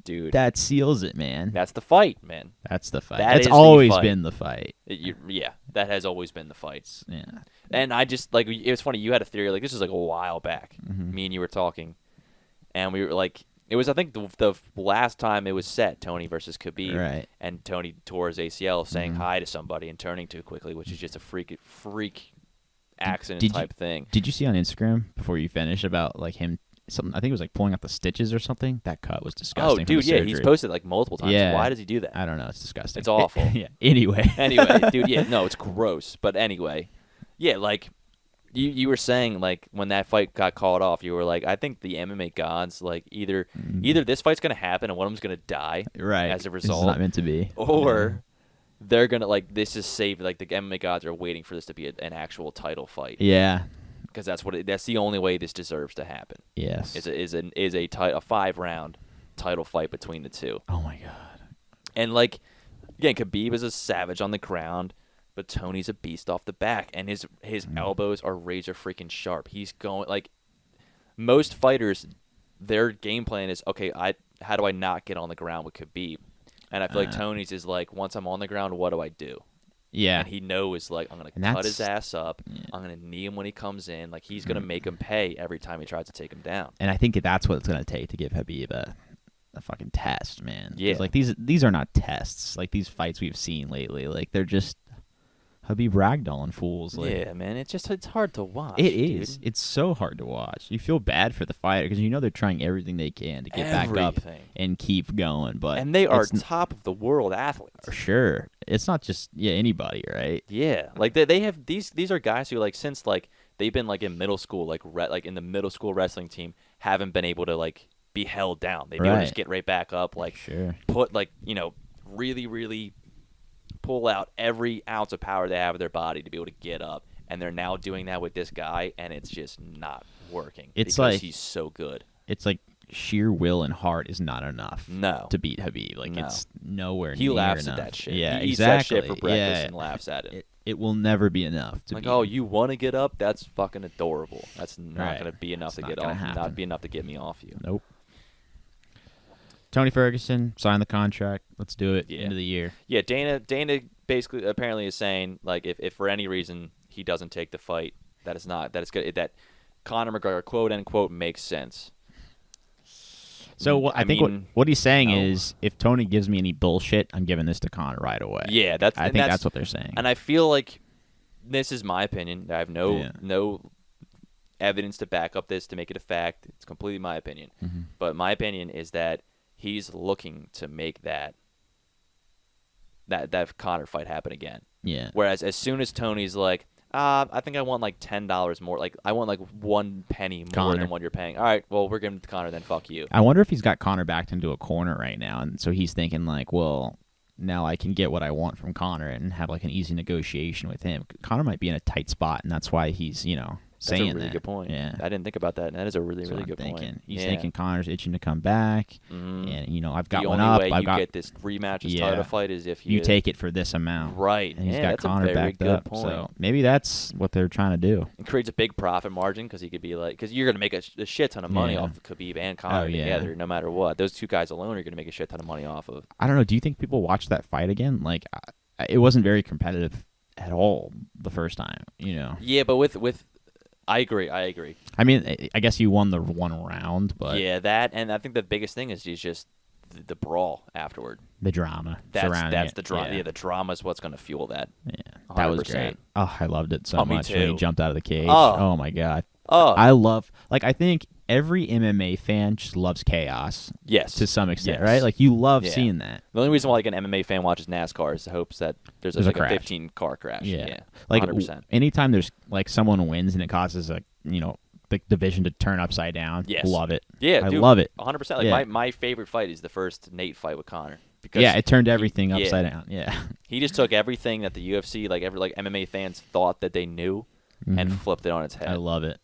Dude, That seals it, man. that's the fight, man. That's the fight. That That's is the always fight. been the fight. Yeah, that has always been the fight. Yeah. And I just like it was funny. You had a theory like this was like a while back. Mhm. Me and you were talking, and we were like, it was I think the last time it was set, Tony versus Khabib, Right. and Tony tore his ACL saying Mhm. hi to somebody and turning too quickly, which is just a freak accident did you- type thing. Did you see on Instagram before you finish about like him? Something I think it was like pulling out the stitches or something. That cut was disgusting. Oh, from dude, the yeah, he's surgery. posted like multiple times. Yeah. Why does he do that? I don't know. It's disgusting. It's awful. Yeah. Anyway. Anyway, dude, yeah, no, it's gross. But anyway, yeah, like you were saying, like when that fight got called off, you were like, I think the MMA gods, like either this fight's gonna happen and one of them's gonna die, Right. as a This result, is not meant to be. or they're gonna like this is safe. Like the MMA gods are waiting for this to be an actual title fight Yeah. because that's the only way this deserves to happen. Yes. Is a 5-round title fight between the two. Oh my god. And like again, Khabib is a savage on the ground, but Tony's a beast off the back, and his elbows are razor freaking sharp. He's going like most fighters, their game plan is okay. How do I not get on the ground with Khabib? And I feel like Tony's is like once I'm on the ground, what do I do? Yeah. And he knows like I'm gonna And cut his that's- ass up. yeah. I'm gonna knee him when he comes in. Like he's gonna make him pay every time he tries to take him down. And I think that's what it's gonna take to give Habib a fucking test, man. 'Cause, Yeah. like these are not tests. Like these fights we've seen lately, like they're just Habib ragdolling fools. Like, Yeah, man, it's hard to watch. It is. dude. It's so hard to watch. You feel bad for the fighter because they're trying everything they can to get back up Everything. and keep going. But And they are it's top of the world athletes. for sure. It's not just anybody, right? Yeah, like they have these are guys who like since like they've been like in middle school like like in the middle school wrestling team haven't been able to like be held down. They'd be able to Right. just get right back up, like Sure. put like really pull out every ounce of power they have of their body to be able to get up. And they're now doing that with this guy, and it's just not working. It's because like- he's so good. It's like sheer will and heart is not enough. No. To beat Habib. Like No. it's nowhere He near laughs enough. at that shit. Yeah, he eats exactly. that shit for breakfast Yeah. and laughs at it. It will never be enough to Like, beat oh, him. you want to get up? That's fucking adorable. That's not Right. gonna be enough It's to not get gonna off. happen. Not be enough to get me off you. Nope. Tony Ferguson signed the contract. Let's do it. Yeah. End of the year. Yeah, Dana basically apparently is saying like if for any reason he doesn't take the fight, that it's good that Conor McGregor quote unquote makes sense. So I think mean, what he's saying no. is, if Tony gives me any bullshit, I'm giving this to Conor right away. Yeah, I think that's what they're saying. And I feel like this is my opinion. I have no evidence to back up this to make it a fact. It's completely my opinion. Mhm. But my opinion is that he's looking to make that Conor fight happen again. Yeah. Whereas as soon as Tony's like, I think I want like $10 more. Like I want like 1 penny more Conor. than what you're paying. All right, well we're giving it to Conor. Then fuck you. I wonder if he's got Conor backed into a corner right now, and so he's thinking like, well, now I can get what I want from Conor and have like an easy negotiation with him. Conor might be in a tight spot, and that's why he's That's a saying really that. good point. Yeah. I didn't think about that. And that is a really, That's really what good I'm thinking. point. He's Yeah. thinking Connor's itching to come back, Mhm. and I've got the one only up. way I've you got get this rematch, this Yeah. title fight, is if you take it for this amount. Right. And he's Yeah, got that's Connor a very backed good up. point. So maybe that's what they're trying to do. It creates a big profit margin because he could be like, because you're going to make a shit ton of money Yeah. off of Khabib and Conor yeah. together, no matter what. Those two guys alone are going to make a shit ton of money off of. I don't know. Do you think people watch that fight again? Like, it wasn't very competitive at all the first time. Yeah, but with I agree. I mean, I guess you won the one round, but Yeah, that, and I think the biggest thing is just the brawl afterward. the drama surrounding That's it. the drama. Yeah. Yeah, the drama is what's going to fuel that. Yeah, that was 100%. great. Oh, I loved it so Oh, me much when he too. jumped out of the cage. Oh. Oh my god. Oh, I love, I think every MMA fan just loves chaos yes. to some extent, Yes. right? Like, you love Yeah. seeing that. The only reason why an MMA fan watches NASCAR is the hopes that there's There's a like a crash. 15 car crash. Yeah. Like, 100%. anytime there's someone wins and it causes the division to turn upside down. Yes. Love it. Yeah, I dude, love it. 100%. Like Yeah. my favorite fight is the first Nate fight with Conor. Because Yeah, it turned everything yeah. upside down. Yeah. he just took everything that the UFC, like MMA fans thought that they knew, and flipped it on its head. I love it.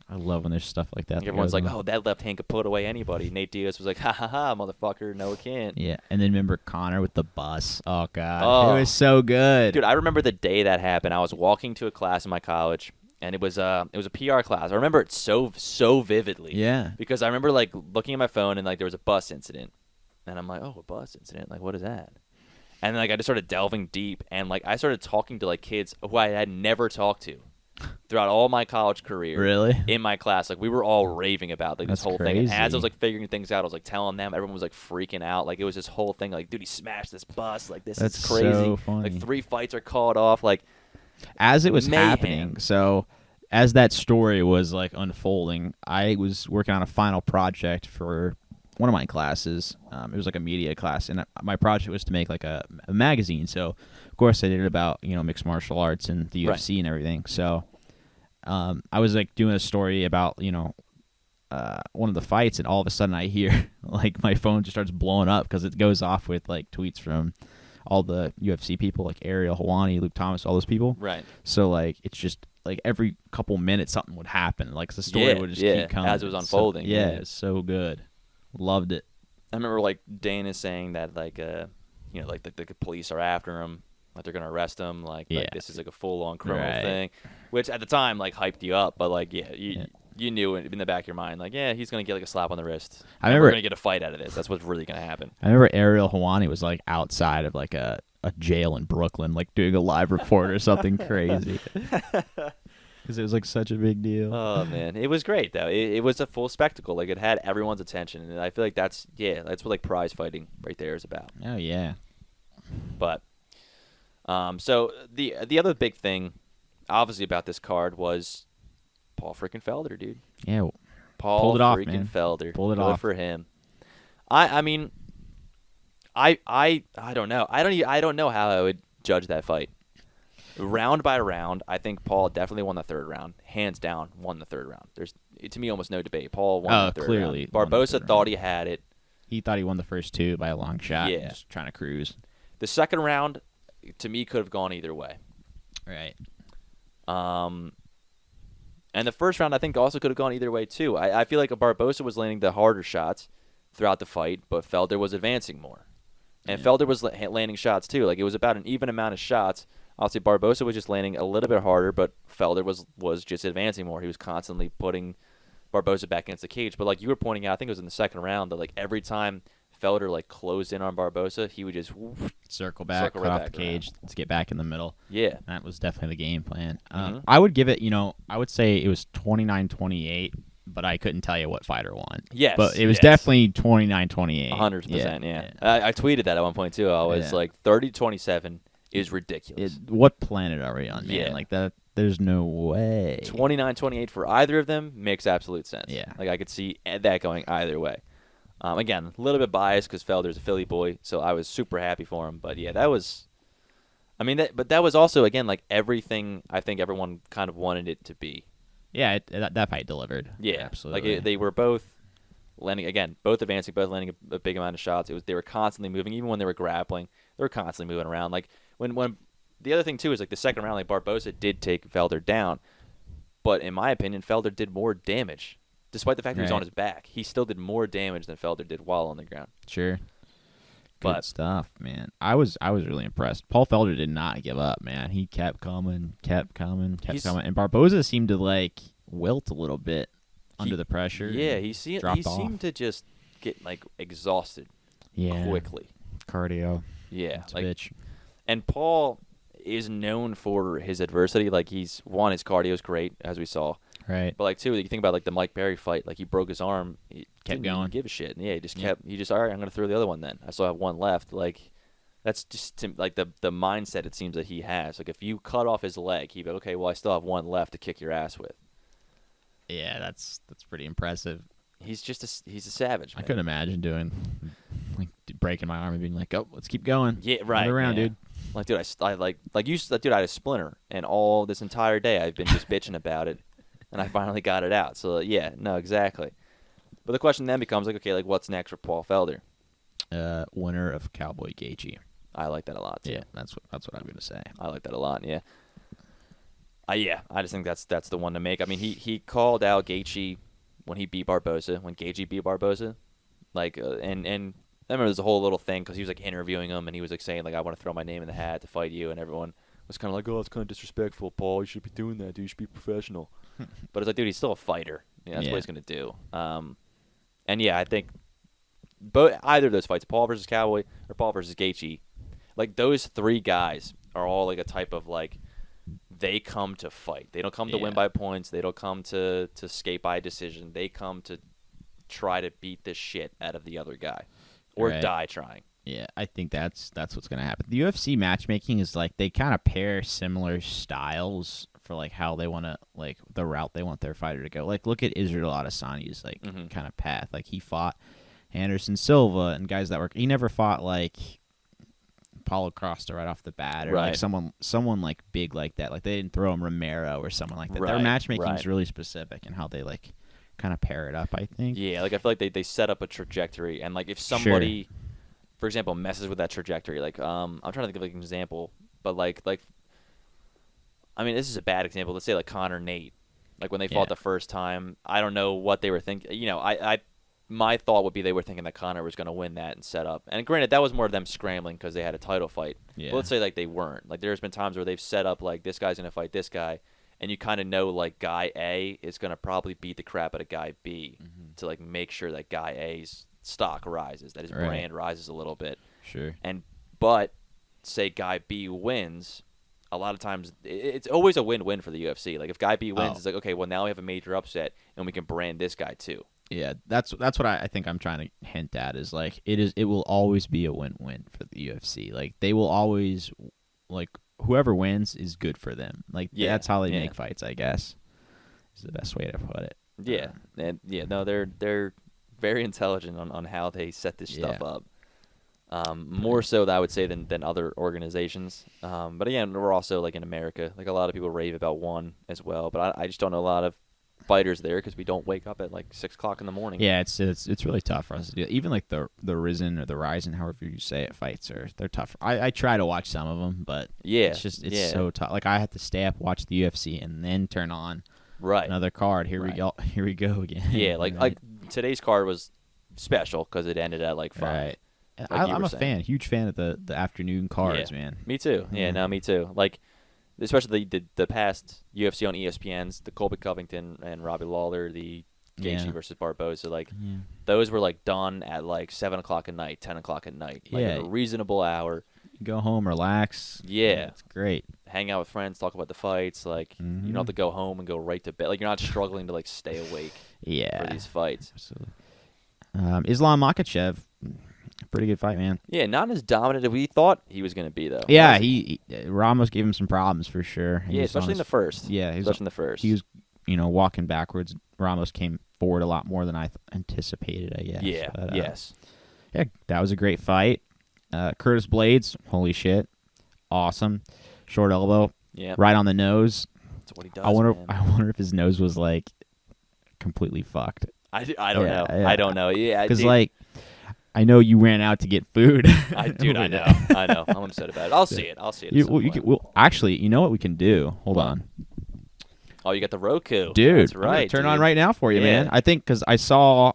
I love when there's stuff like that. Like, everyone's like, "Oh, that left hand could put away anybody." Nate Diaz was like, "Ha ha ha, motherfucker! No, it can't." Yeah, and then remember Connor with the bus. Oh god, Oh. it was so good. Dude, I remember the day that happened. I was walking to a class in my college, and it was a PR class. I remember it so vividly. Yeah. Because I remember like looking at my phone and like there was a bus incident, and I'm like, "Oh, a bus incident? Like, what is that?" And then like I just started delving deep, and like I started talking to like kids who I had never talked to throughout all my college career. Really? In my class, like we were all raving about like this That's whole thing. And as I crazy. was like figuring things out, I was like telling them. Everyone was like freaking out. Like it was this whole thing. Like, dude, he smashed this bus. Like this That's is crazy. so funny. Like 3 fights are called off. Like As it was mayhem. happening, so as that story was like unfolding, I was working on a final project for one of my classes. It was like a media class, and my project was to make like a magazine. So, of course, I did it about mixed martial arts and the UFC and everything. So, I was like doing a story about one of the fights, and all of a sudden I hear like my phone just starts blowing up because it goes off with like tweets from all the UFC people, like Ariel Helwani, Luke Thomas, all those people. right. So like it's just like every couple minutes something would happen. Like the story would just keep coming as it was unfolding. So, yeah, it's so good. Loved it. I remember like Dana saying that like like the police are after him, like they're gonna arrest him, like this is like a full on criminal Right. thing, which at the time like hyped you up, but like you knew in the back of your mind like he's gonna get like a slap on the wrist. I And remember- we're gonna get a fight out of this. That's what's really gonna happen. I remember Ariel Helwani was like outside of like a jail in Brooklyn, like doing a live report or something crazy. Because it was like such a big deal. Oh man, it was great though. It was a full spectacle. Like it had everyone's attention, and I feel like that's what like prize fighting right there is about. Oh yeah. But so the other big thing, obviously about this card was Paul freaking Felder, dude. Yeah. Paul Pulled it off, freaking man. Felder. Pulled it Good off. for him. I mean, I don't know. I don't know how I would judge that fight. Round by round, I think Paul definitely won the third round. Hands down, won the third round. There's to me almost no debate. Paul won the third clearly round. won the Barbosa third thought round. he had it. He thought he won the first two by a long shot. Yeah. Just trying to cruise. The second round, to me, could have gone either way. Right. And the first round, I think, also could have gone either way, too. I feel like Barbosa was landing the harder shots throughout the fight, but Felder was advancing more. And Felder was landing shots, too. Like, it was about an even amount of shots. Obviously, Barbosa was just landing a little bit harder, but Felder was just advancing more. He was constantly putting Barbosa back against the cage. But like you were pointing out, I think it was in the second round, that like every time Felder like closed in on Barbosa, he would just Circle back, Circle cut right off back the cage to get back in the middle. yeah. That was definitely the game plan. Mhm. I would give it, I would say it was 29-28, but I couldn't tell you what fighter won. Yes. But it was yes. definitely 29-28. 100%, yeah. I tweeted that at one point too. I was Yeah. like 30-27 is ridiculous. What planet are we on, man? Yeah. Like that, there's no way. 29-28 for either of them makes absolute sense. Yeah. Like I could see that going either way. Again, a little bit biased because Felder's a Philly boy, so I was super happy for him. But yeah, that was. I mean, that was also again like everything I think everyone kind of wanted it to be. Yeah, that fight delivered. Yeah, Absolutely. Like they were both landing again, both advancing, both landing a big amount of shots. They were constantly moving, even when they were grappling. They were constantly moving around. Like when the other thing too is like the second round, like Barbosa did take Felder down, But in my opinion, Felder did more damage. Despite the fact he was Right. on his back, he still did more damage than Felder did while on the ground. Sure. Good But stuff, man. I was really impressed. Paul Felder did not give up, man. He kept coming, He's- and Barboza seemed to like wilt a little bit under the pressure. yeah, and he dropped off. seemed to just get like exhausted quickly. Cardio. Yeah, It's a like bitch. and Paul is known for his adversity. Like his cardio is great, as we saw. Right. But like too, you think about like the Mike Berry fight. Like he broke his arm, he Kept didn't even going. give a shit. And yeah, he just Yeah. kept. He just all right. I'm gonna throw the other one then. I still have one left. Like that's just like the mindset it seems that he has. Like if you cut off his leg, he'd be like, okay, well I still have one left to kick your ass with. Yeah, that's pretty impressive. He's just he's a savage. I Man. couldn't imagine doing like breaking my arm and being like, "Oh, let's keep going." Yeah, right. Another round, yeah. dude. Like, dude, I like you said, dude, I had a splinter, and all this entire day I've been just bitching about it, and I finally got it out. So yeah, no, exactly. But the question then becomes like, okay, like what's next for Paul Felder? Winner of Cowboy Gaethje. I like that a lot too. Yeah, that's what I'm gonna say. I like that a lot. Yeah. Yeah, I just think that's the one to make. I mean, he called out Gaethje when he beat Barboza, when Gaethje beat Barboza, like and I remember there's a whole little thing because he was like interviewing him and he was like saying like I want to throw my name in the hat to fight you, and everyone was kind of like, oh, it's kind of disrespectful, Paul. You should be doing that, dude. You should be professional. But it's like, dude, he's still a fighter. That's Yeah. what he's gonna do. And yeah, I think either of those fights, Paul versus Cowboy or Paul versus Gaethje, like those three guys are all like a type of like they come to fight. They don't come to win Yeah. by points. They don't come to skate by decision. They come to try to beat the shit out of the other guy or Right. die trying. Yeah, I think that's what's gonna happen. The UFC matchmaking is like they kind of pair similar styles for like how they want to like the route they want their fighter to go. Like look at Israel Adesanya's like Mhm. kind of path. Like he fought Anderson Silva and guys that were. He never fought like Paulo Costa right off the bat or like Right. someone like big like that. Like they didn't throw him Romero or someone like that. Their Right, matchmaking right. is really specific in how they like kind of pair it up. I think. Yeah, like I feel like they set up a trajectory, and like if somebody, for example, messes with that trajectory, like I'm trying to think of like an example, but like I mean this is a bad example. Let's say like Connor Nate, like when they fought Yeah. the first time, I don't know what they were thinking. You know, I my thought would be they were thinking that Connor was going to win that and set up. And granted, that was more of them scrambling because they had a title fight. Yeah. But let's say like they weren't. Like there's been times where they've set up like this guy's going to fight this guy, and you kind of know like guy A is going to probably beat the crap out of guy B to like make sure that guy A's stock rises, that his Right. brand rises a little bit. Sure. But say guy B wins, a lot of times it's always a win-win for the UFC. Like if guy B wins, Oh. it's like okay, well now we have a major upset and we can brand this guy too. Yeah, that's what I think I'm trying to hint at is like it will always be a win-win for the UFC. Like they will always like whoever wins is good for them. Like Yeah, that's how they yeah. make fights, I guess. Is the best way to put it. Yeah, and no, they're very intelligent on how they set this stuff Yeah. up. More so, I would say, than other organizations. But again, we're also like in America. Like a lot of people rave about one as well, but I just don't know a lot of fighters there because we don't wake up at like 6 o'clock in the morning. Yeah, it's really tough for us to do. Even like the Risen or the Ryzen, however you say it, fights they're tough. I try to watch some of them, but Yeah, it's yeah. so tough. Like I have to stay up, watch the UFC, and then turn on Right. another card. Here Right. we go. Here we go again. Yeah, like Right. today's card was special because it ended at like 5. Right. like you I'm were a saying. fan, huge fan of the afternoon cards, Yeah. man. Me too. Yeah, Yeah. no, me too. Like, especially the past UFC on ESPNs, the Colby Covington and Robbie Lawler, the Gaethje Yeah. versus Barboza. Like, Yeah. those were like done at like 7 o'clock at night, 10 o'clock at night. Like Yeah. a reasonable hour. Go home, relax. Yeah. It's great. Hang out with friends, talk about the fights. Like, you don't have Mhm. to go home and go right to bed. Like, you're not struggling to like stay awake Yeah. for these fights. Absolutely. Islam Makhachev, pretty good fight, man. Yeah, not as dominant as we thought he was going to be though. Yeah, Was he Ramos gave him some problems for sure. He Yeah, was on especially in the his- first. Yeah, Especially in the first. he was walking backwards. Ramos came forward a lot more than I anticipated, I guess. Yeah. But, Yes. Yeah, that was a great fight. Curtis Blades, holy shit, awesome. Short elbow, Yeah. right on the nose. That's what he does. I wonder man. if his nose was like completely fucked. I don't Yeah, know. yeah. I don't know. Yeah, Because dude, like, I know you ran out to get food. dude, I know. I know. I'm upset about it. I'll see it. I'll see it. at some point. Well, actually, you know what we can do? Hold What? on. Oh, you got the Roku. Dude, That's I'm gonna right. turn dude. on right now for you, Yeah. man. I think because I saw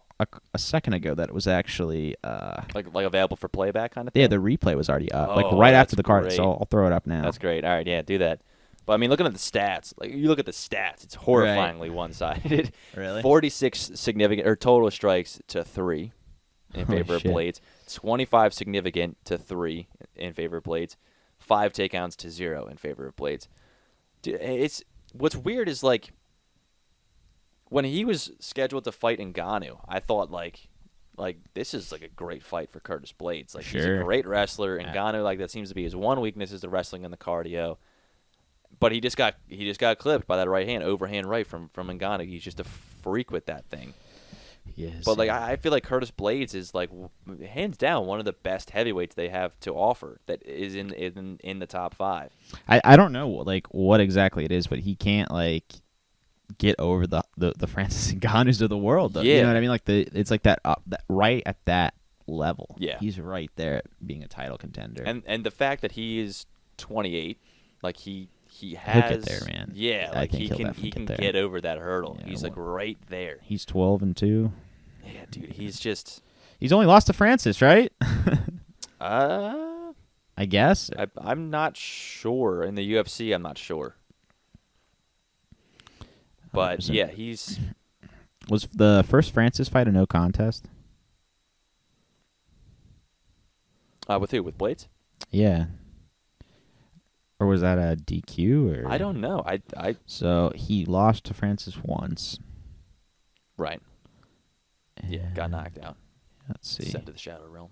a second ago that it was actually Like available for playback kind of thing? yeah, the replay was already up, like Oh, right after that's the card. great. So I'll throw it up now. That's great. All right, yeah, do that. But I mean, looking at the stats, like you look at the stats, it's horrifyingly one-sided. Really? 46 significant or total strikes to 3 in Holy favor of shit. Blades. 25 significant to 3 in favor of Blades. 5 takedowns to 0 in favor of Blades. Dude, it's what's weird is like when he was scheduled to fight Ngannou, I thought like this is like a great fight for Curtis Blades. Like he's a Sure. great wrestler. Yeah. Ngannou, like that seems to be his one weakness is the wrestling and the cardio. But he just got clipped by that right hand, overhand right from Ngannou. He's just a freak with that thing. Yes. But like I feel like Curtis Blades is like hands down one of the best heavyweights they have to offer. That is in the top 5. I don't know like what exactly it is, but he can't like get over the Francis Ngannou's of the world. Though. Yeah. You know what I mean? Like it's like that right at that level. Yeah. He's right there at being a title contender. And the fact that he is 28, like he has He'll get there, man. Yeah, I like think he he'll can definitely he can get there. get over that hurdle. Yeah, He's like right there. He's 12-2. Yeah, dude, he's just He's only lost to Francis, right? uh I guess. I'm not sure. In the UFC, I'm not sure. But 100%. yeah, he's Was the first Francis fight a no contest? with who? With Blades? Yeah. Or was that a DQ? Or I don't know. I So he lost to Francis once. right. Yeah, got And knocked out. Let's see. Sent to the Shadow Realm.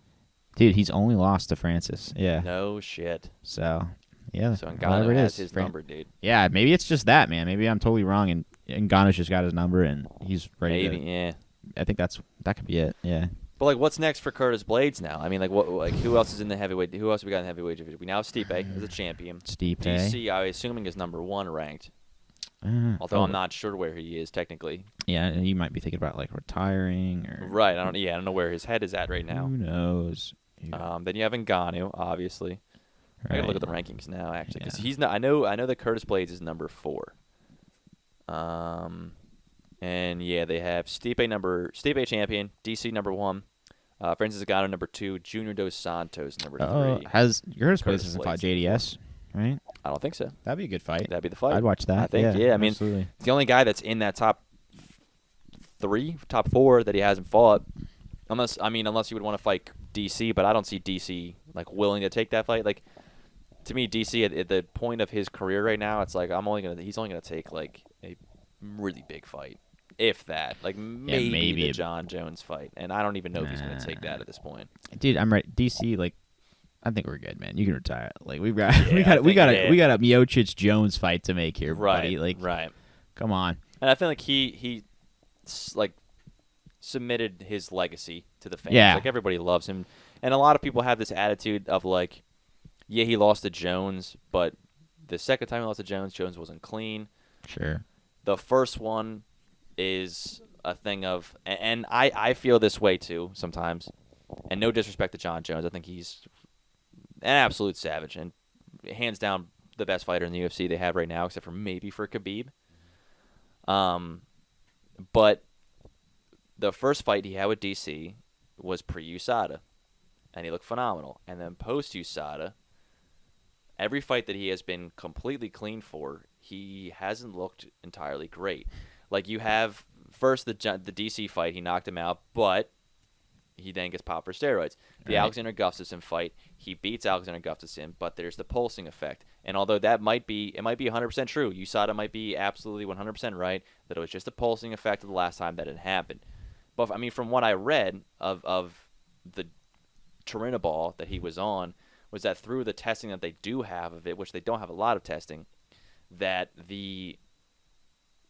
Dude, he's only lost to Francis. Yeah. No shit. So, yeah. So whatever Ngannou it has is. his Fran- number, dude. Yeah, maybe it's just that, man. Maybe I'm totally wrong, and Ngannou's just got his number, and he's ready. Maybe, yeah. I think that could be it. Yeah. But like, what's next for Curtis Blades now? I mean, like, who else is in the heavyweight? Who else we got in the heavyweight division? We now have Stipe as a champion. Stipe. DC, I'm assuming, is number 1 ranked. Although I'm not sure where he is technically. Yeah, and you might be thinking about like retiring or. Right. I don't know where his head is at right now. Who knows? Then you have Ngannou, obviously. I gotta look at the Right. rankings now, actually, because Yeah. he's not. I know that Curtis Blades is number 4. And yeah, they have Stipe champion, DC number 1, Francis Ngannou number 2, Junior Dos Santos number 3. Has Curtis Blades Curtis hasn't Blades fought JDS, right? I don't think so. That'd be a good fight. That'd be the fight. I'd watch that. I think, yeah. I mean, absolutely. it's the only guy that's in that top 4 that he hasn't fought. Unless you would want to fight DC, but I don't see DC like willing to take that fight. Like to me, DC at the point of his career right now, it's like he's only gonna take like a really big fight, if that. Like maybe the John Jones fight, and I don't even know if he's gonna take that at this point. Dude, I'm ready. DC, like, I think we're good, man. You can retire. Like we've got, Yeah, we got a yeah. Miocic Jones fight to make here, buddy. Like, right. come on. And I feel like he like submitted his legacy to the fans. Yeah. Like everybody loves him, and a lot of people have this attitude of like, yeah, he lost to Jones, but the second time he lost to Jones wasn't clean. Sure. The first one is a thing of, and I feel this way too sometimes. And no disrespect to John Jones, I think he's an absolute savage and hands down the best fighter in the UFC they have right now, except for maybe for Khabib. But the first fight he had with DC was pre-USADA, and he looked phenomenal. And then post-USADA, every fight that he has been completely clean for, he hasn't looked entirely great. Like you have first the DC fight, he knocked him out, but he then gets popped for steroids. The Right. Alexander Gustafsson fight, he beats Alexander Gustafsson, but there's the pulsing effect. And although it might be 100% true, USADA might be absolutely 100% right that it was just a pulsing effect of the last time that it happened. But I mean, from what I read of the Turinabol that he was on, was that through the testing that they do have of it, which they don't have a lot of testing, that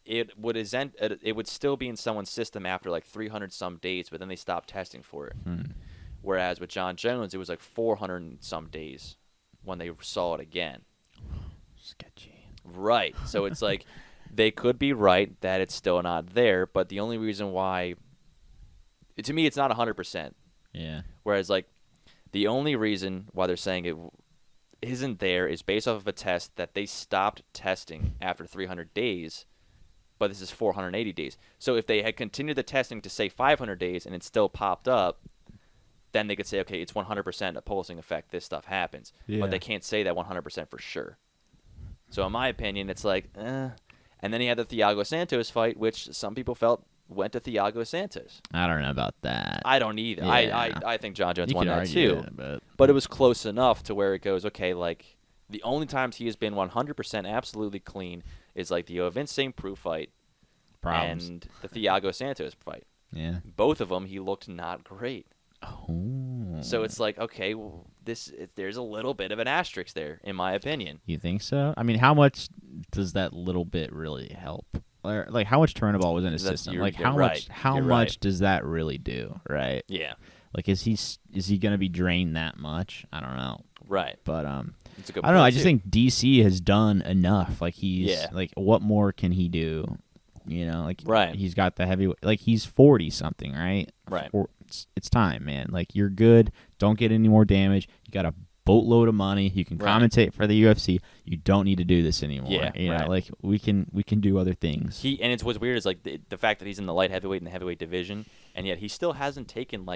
it would still be in someone's system after like 300 some days, but then they stopped testing for it. Whereas with John Jones, it was like 400 and some days when they saw it again. Sketchy. Right. So it's like they could be right that it's still not there, but the only reason why, to me, it's not 100%. Yeah. Whereas like the only reason why they're saying it isn't there is based off of a test that they stopped testing after 300 days but this is 480 days. So if they had continued the testing to say 500 days and it still popped up, then they could say, okay, it's 100% a pulsing effect. This stuff happens. Yeah. But they can't say that 100% for sure. So in my opinion, it's like, And then he had the Thiago Santos fight, which some people felt went to Thiago Santos. I don't know about that. I don't either. Yeah. I think John Jones You won could that argue too. it, But it was close enough to where it goes, okay, like the only times he has been 100% absolutely clean is like the Vince St. Preux fight problems. and the Thiago Santos fight. Yeah. Both of them, he looked not great. Oh. So it's like, okay, well, there's a little bit of an asterisk there, in my opinion. You think so? I mean, how much does that little bit really help? Or, like, how much turnabout was in his system? Like, how much? How You're much right. does that really do? Right. Yeah. Like, is he gonna be drained that much? I don't know. Right. But It's a good I don't know. point, I just too. think DC has done enough. Like he's Yeah. like, what more can he do? You know, like Right. he's got the heavyweight. Like he's 40 something, right? Right. It's time, man. Like you're good. Don't get any more damage. You got a boatload of money. You can Right. commentate for the UFC. You don't need to do this anymore. Yeah, You know, right. like we can do other things. And it's what's weird is like the fact that he's in the light heavyweight and the heavyweight division, and yet he still hasn't taken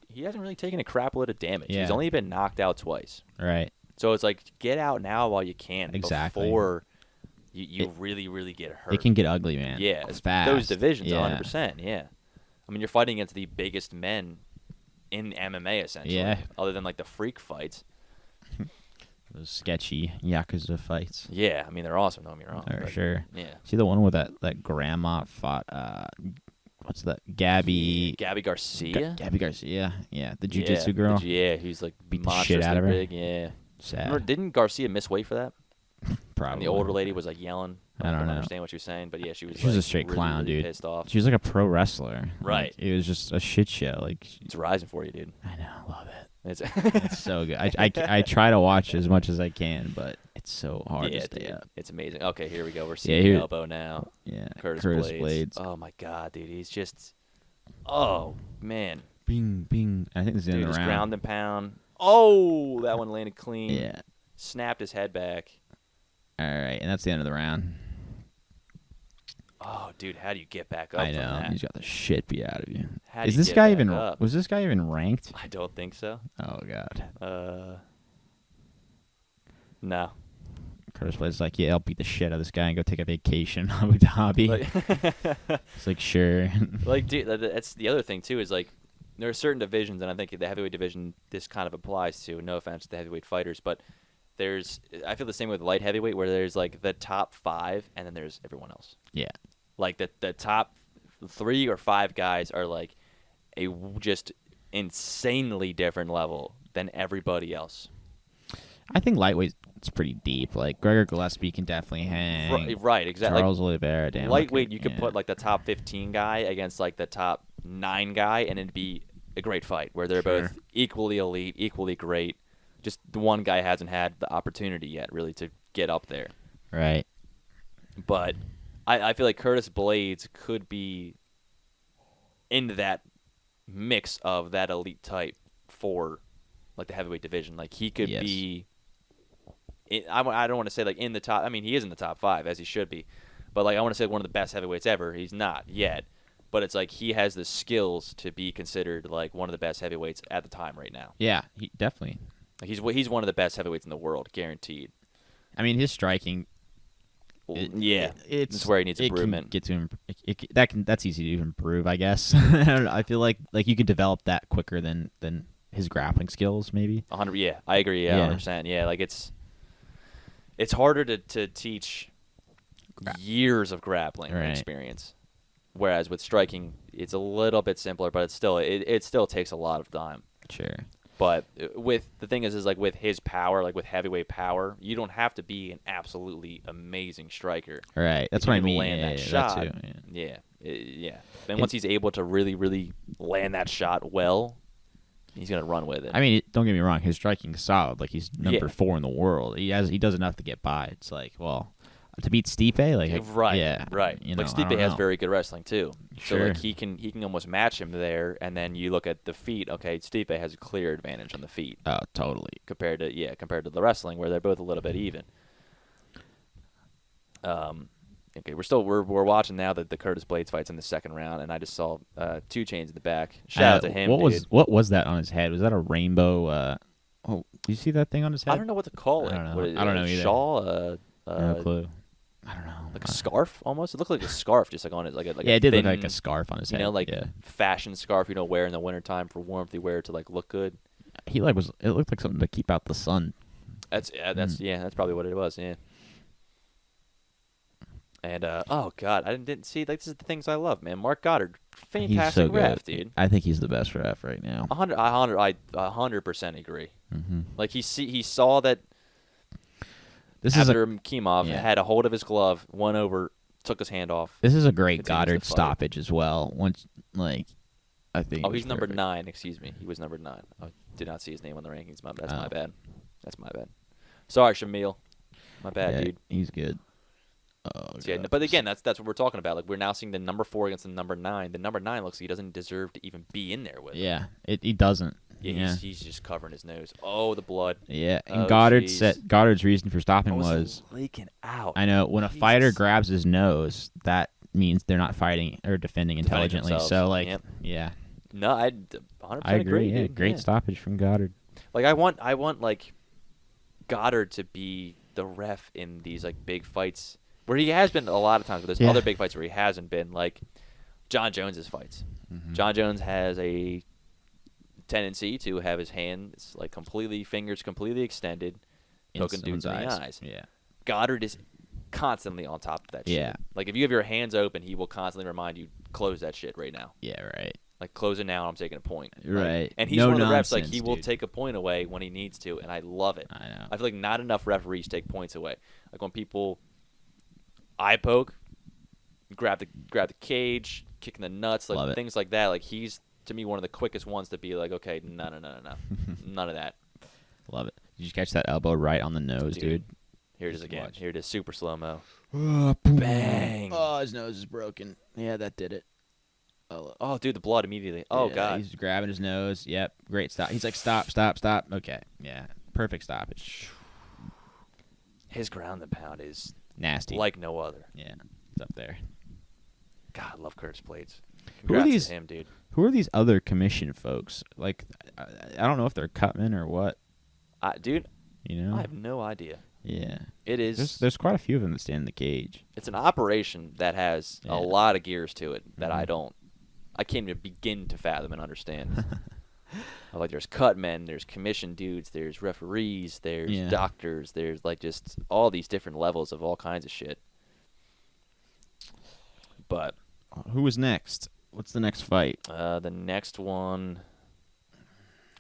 he hasn't really taken a crap load of damage. Yeah. He's only been knocked out twice. Right. So it's like get out now while you can. Exactly. Before you really, really get hurt. It can get ugly, man. Yeah, It's fast. those divisions, Yeah. 100%. Yeah, I mean you're fighting against the biggest men in MMA essentially. Yeah. Other than like the freak fights. Those sketchy Yakuza fights. Yeah, I mean they're awesome. Don't get me wrong. For but, sure. Yeah. See the one where that grandma fought what's that? Gabby Gabby Garcia. Gabby Garcia. Yeah, the jiu-jitsu girl. He's like Beat the shit out of her. big. Yeah. Sad. Remember, didn't Garcia miss weight for that? Probably. And the older lady was like yelling. I don't couldn't know. understand what she was saying, but yeah, she was. She was a like, straight really, clown, really dude. Pissed off. She was like a pro wrestler. Right. Like, it was just a shit show. Like It's rising for you, dude. I know, love it. It's It's so good. I try to watch as much as I can, but it's so hard yeah, to stay dude. up. It's amazing. Okay, here we go. We're Yeah, seeing here- the elbow now. Yeah, Curtis Blades. Oh my god, dude, he's just. Oh man, Bing, bing. I think this is the dude, end of just the round. ground and pound. Oh, that one landed clean. Yeah. Snapped his head back. All right, and that's the end of the round. Oh, dude, how do you get back up? I from know. that? He's got the shit beat out of you. How do Is you this get guy back even? up? Was this guy even ranked? I don't think so. Oh god. No. Curtis Blades is like, yeah, I'll beat the shit out of this guy and go take a vacation in Abu Dhabi. Like, It's like, sure. like, dude, that's the other thing too. Is like, there are certain divisions, and I think the heavyweight division this kind of applies to. No offense to the heavyweight fighters, but I feel the same with light heavyweight, where there's like the top 5, and then there's everyone else. Yeah. Like the top 3 or 5 guys are like just insanely different level than everybody else. I think lightweight's pretty deep. Like Gregor Gillespie can definitely hang. Right, exactly. Charles Oliveira, damn. Lightweight, okay, you could yeah. put like the top 15 guy against like the top 9 guy, and it'd be a great fight where they're Sure. both equally elite, equally great. Just the one guy hasn't had the opportunity yet, really, to get up there. Right. But I feel like Curtis Blades could be in that mix of that elite type for like the heavyweight division. Like he could Yes. be. I don't want to say like in the top. I mean, he is in the top 5 as he should be, but like I want to say one of the best heavyweights ever. He's not yet, but it's like he has the skills to be considered like one of the best heavyweights at the time right now. Yeah, he definitely. Like he's one of the best heavyweights in the world, guaranteed. I mean, his striking. It's where he needs improvement. Can get to that's easy to improve, I guess. I don't know, I feel like you could develop that quicker than his grappling skills, maybe. 100. Yeah, I agree. Yeah, 100%. Yeah, like it's harder to teach years of grappling experience, whereas with striking, it's a little bit simpler, but it's still it still takes a lot of time. Sure. But with the thing is like with his power, like with heavyweight power, you don't have to be an absolutely amazing striker. Right. That's If what you I can mean. Land that yeah, shot. that too, yeah. Yeah. Then once he's able to really, really land that shot well, he's gonna run with it. I mean, don't get me wrong. His striking's solid. Like he's number 4 in the world. He does enough to get by. It's like, well, to beat Stipe, right, yeah, right. You like know, I Stipe don't has know. very good wrestling too. Sure. So like he can almost match him there, and then you look at the feet. Okay, Stipe has a clear advantage on the feet Oh, totally. compared to the wrestling where they're both a little bit even. Okay, we're watching now the Curtis Blades fights in the second round, and I just saw 2 Chainz in the back. Shout out to him, dude. What was that on his head? Was that a rainbow? Do you see that thing on his head? I don't know what to call it. I don't know. What is I don't it, know a either. Shawl? No clue. I don't know. Like a scarf, almost. It looked like a scarf, just like on it, like a Yeah, it did thin, look like a scarf on his head. Yeah. fashion scarf. Wear in the wintertime for warmth. You wear it to like look good. It looked like something to keep out the sun. That's probably what it was. Yeah. And oh god, I didn't see, like, this is the things I love, man. Mark Goddard, fantastic ref, dude. I think he's the best ref right now. 100% agree. Mm-hmm. Like he saw that after Kimov had a hold of his glove, went over, took his hand off. This is a great Goddard stoppage as well. Once, like, I think. Oh, he's number 9. Excuse me, he was number 9. I did not see his name on the rankings. That's my bad. That's my bad. Sorry, Shamil. My bad, dude. He's good. Oh, yeah, but again, that's what we're talking about. Like, we're now seeing the number 4 against the number 9. The number 9 looks like he doesn't deserve to even be in there with him. Yeah, he doesn't. Yeah, he's just covering his nose. Oh, the blood. Yeah, and Goddard's reason for stopping was leaking out. I know when a fighter grabs his nose, that means they're not fighting or defending intelligently. So, like, yeah. No, I 100% agree. Dude. Yeah, great stoppage from Goddard. Like, I want like Goddard to be the ref in these like big fights. Where he has been a lot of times, but there's other big fights where he hasn't been, like John Jones's fights. Mm-hmm. John Jones has a tendency to have his hands fingers completely extended, poking dudes in the eyes. Yeah. Goddard is constantly on top of that shit. Yeah. Like, if you have your hands open, he will constantly remind you, close that shit right now. Yeah, right. Like, close it now, I'm taking a point. Right. And he's one of the refs, like, he will take a point away when he needs to, and I love it. I know. I feel like not enough referees take points away. Like, when people eye poke, grab the cage, kick in the nuts, like things like that. Like, he's, to me, one of the quickest ones to be like, okay, no, none of that. Love it. Did you catch that elbow right on the nose, dude? Here it is again. Here it is, super slow mo. Bang! Oh, his nose is broken. Yeah, that did it. Oh, dude, the blood immediately. Oh, God. He's grabbing his nose. Yep, great stop. He's like, stop. Okay, yeah, perfect stoppage. His ground and pound is nasty, like no other. Yeah, it's up there. God, I love Curtis Blades. Congrats to him, dude. Who are these other commission folks? Like, I don't know if they're cutmen or what. Dude, you know, I have no idea. Yeah, it is. There's quite a few of them that stand in the cage. It's an operation that has a lot of gears to it that I can't even begin to fathom and understand. Like, there's cutmen, there's commission dudes, there's referees, there's doctors, there's like just all these different levels of all kinds of shit. But who was next? What's the next fight? The next one.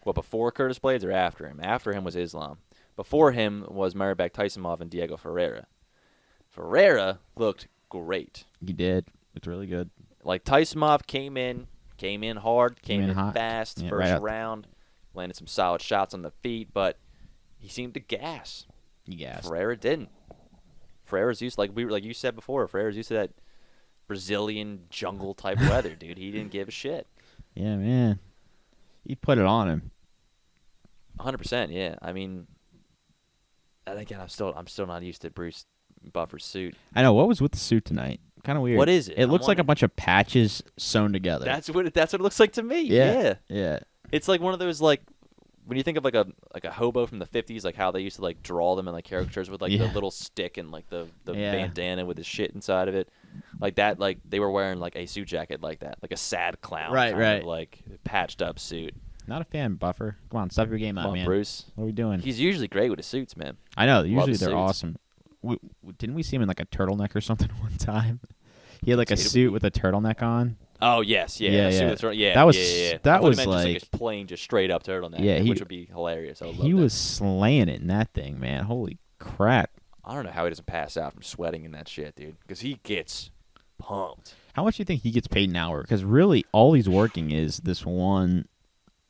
What, before Curtis Blades or after him? After him was Islam. Before him was Maribek Taisimov and Diego Ferreira. Ferreira looked great. He did. Looked really good. Like, Taisimov came in hard, came in hot. fast, first round, landed some solid shots on the feet, but he seemed to gas. He gassed. Ferreira didn't. Ferreira's used, like you said before, Ferreira's used to that Brazilian jungle type weather, dude. He didn't give a shit. Yeah, man. He put it on him. 100%, yeah. I mean, and again, I'm still not used to Bruce Buffer's suit. I know. What was with the suit tonight? Kind of weird. What is it? It looks like a bunch of patches sewn together. That's what it looks like to me. Yeah. It's like one of those, like, when you think of like a hobo from the 50s, like how they used to like draw them in like caricatures with like the little stick and like the bandana with the shit inside of it, like that. Like, they were wearing like a suit jacket like that, like a sad clown, kind of, like patched up suit. Not a fan, Buffer. Come on, step your game up, man. Bruce. What are we doing? He's usually great with his suits, man. I know. Usually they're awesome. Didn't we see him in like a turtleneck or something one time? He had like a suit with a turtleneck on. Oh yes, yeah. That was like just plain, just straight up turtleneck. Which would be hilarious. He was slaying it in that thing, man. Holy crap! I don't know how he doesn't pass out from sweating in that shit, dude. Because he gets pumped. How much do you think he gets paid an hour? Because really, all he's working is this one,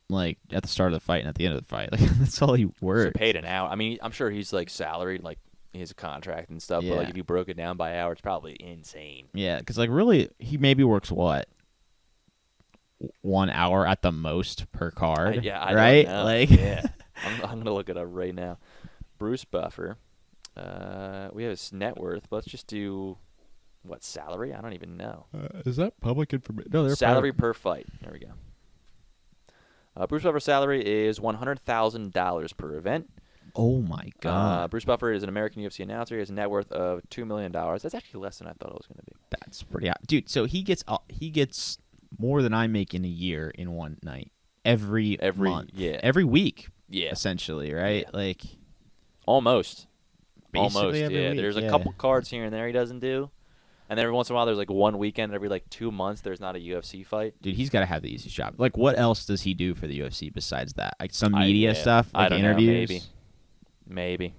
like at the start of the fight and at the end of the fight. Like, that's all he works. So paid an hour. I mean, I'm sure he's like salaried, like he has a contract and stuff. But like, if you broke it down by hour, it's probably insane. Yeah, because like really, he maybe works what? 1 hour at the most per card. I right? Don't know. Like, I'm gonna look it up right now. Bruce Buffer. We have his net worth. Let's just do what salary? I don't even know. Is that public information? No, they're Salary per fight. There we go. Bruce Buffer's salary is $100,000 per event. Oh my God. Bruce Buffer is an American UFC announcer. He has a net worth of $2 million. That's actually less than I thought it was going to be. That's pretty hot. Dude, so he gets more than I make in a year in one night. Every month. Yeah. Every week. Yeah. Essentially, right? Yeah. Like Almost. basically Almost, every yeah. week, There's a yeah. couple cards here and there he doesn't do. And then every once in a while there's like one weekend every like 2 months there's not a UFC fight. Dude, he's got to have the easiest job. Like, what else does he do for the UFC besides that? Like some media yeah. stuff, like I don't interviews. know, maybe.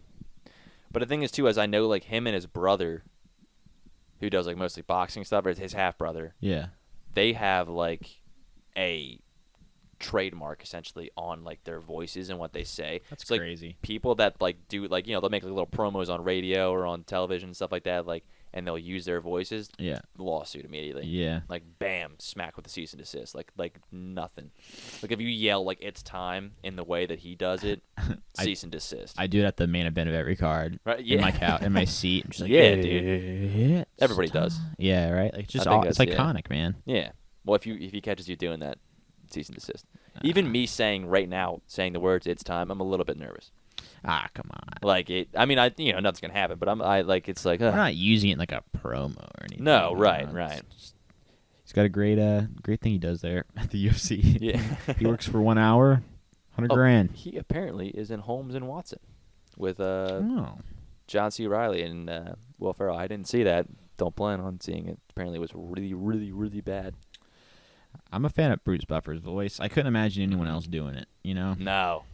But the thing is too, as I know, like him and his brother, who does like mostly boxing stuff, or his half brother, Yeah. they have like a trademark essentially on like their voices and what they say. That's like, crazy. People that like do like they'll make like little promos on radio or on television and stuff like that, like, and they'll use their voices. Yeah. Lawsuit immediately. Yeah. Like bam, smack with the cease and desist. Like nothing. Like if you yell like it's time in the way that he does it, cease and desist. I do it at the main event of every card. Right? In Yeah. my couch, in my seat. I'm just like, Yeah, dude. it's Everybody time. does. Yeah, right. Like just I think it's that's- yeah. iconic, man. Yeah. Well, if he catches you doing that, cease and desist. Even me saying right now, saying the words "it's time," I'm a little bit nervous. Ah, come on. Like it. I mean, nothing's gonna happen, but it's like. We're not using it in like a promo or anything. No, you right, know, right. He's got a great thing he does there at the UFC. Yeah. He works for 1 hour, $100,000. He apparently is in Holmes and Watson with Oh. John C. Riley and Will Ferrell. I didn't see that. Don't plan on seeing it. Apparently, it was really, really, really bad. I'm a fan of Bruce Buffer's voice. I couldn't imagine anyone else doing it, you know? No.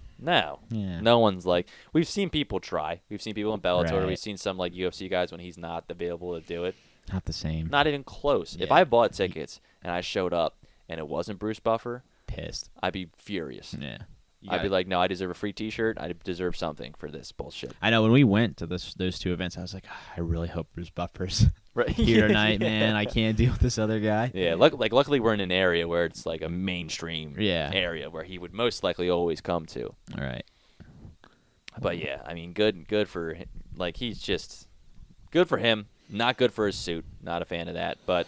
Yeah. No one's like. We've seen people try. We've seen people in Bellator. Right. We've seen some like UFC guys when he's not available to do it. Not the same. Not even close. If Yeah. I bought tickets and I showed up and it wasn't Bruce Buffer, Pissed. I'd be furious. Yeah. I'd be like, no, I deserve a free T-shirt. I deserve something for this bullshit. I know when we went to those two events, I was like, I really hope Bruce Buffer's Right here tonight, Yeah. man. I can't deal with this other guy. Yeah, luckily we're in an area where it's like a mainstream area where he would most likely always come to. All right. But yeah, I mean, good for him. Like he's just good for him. Not good for his suit. Not a fan of that. But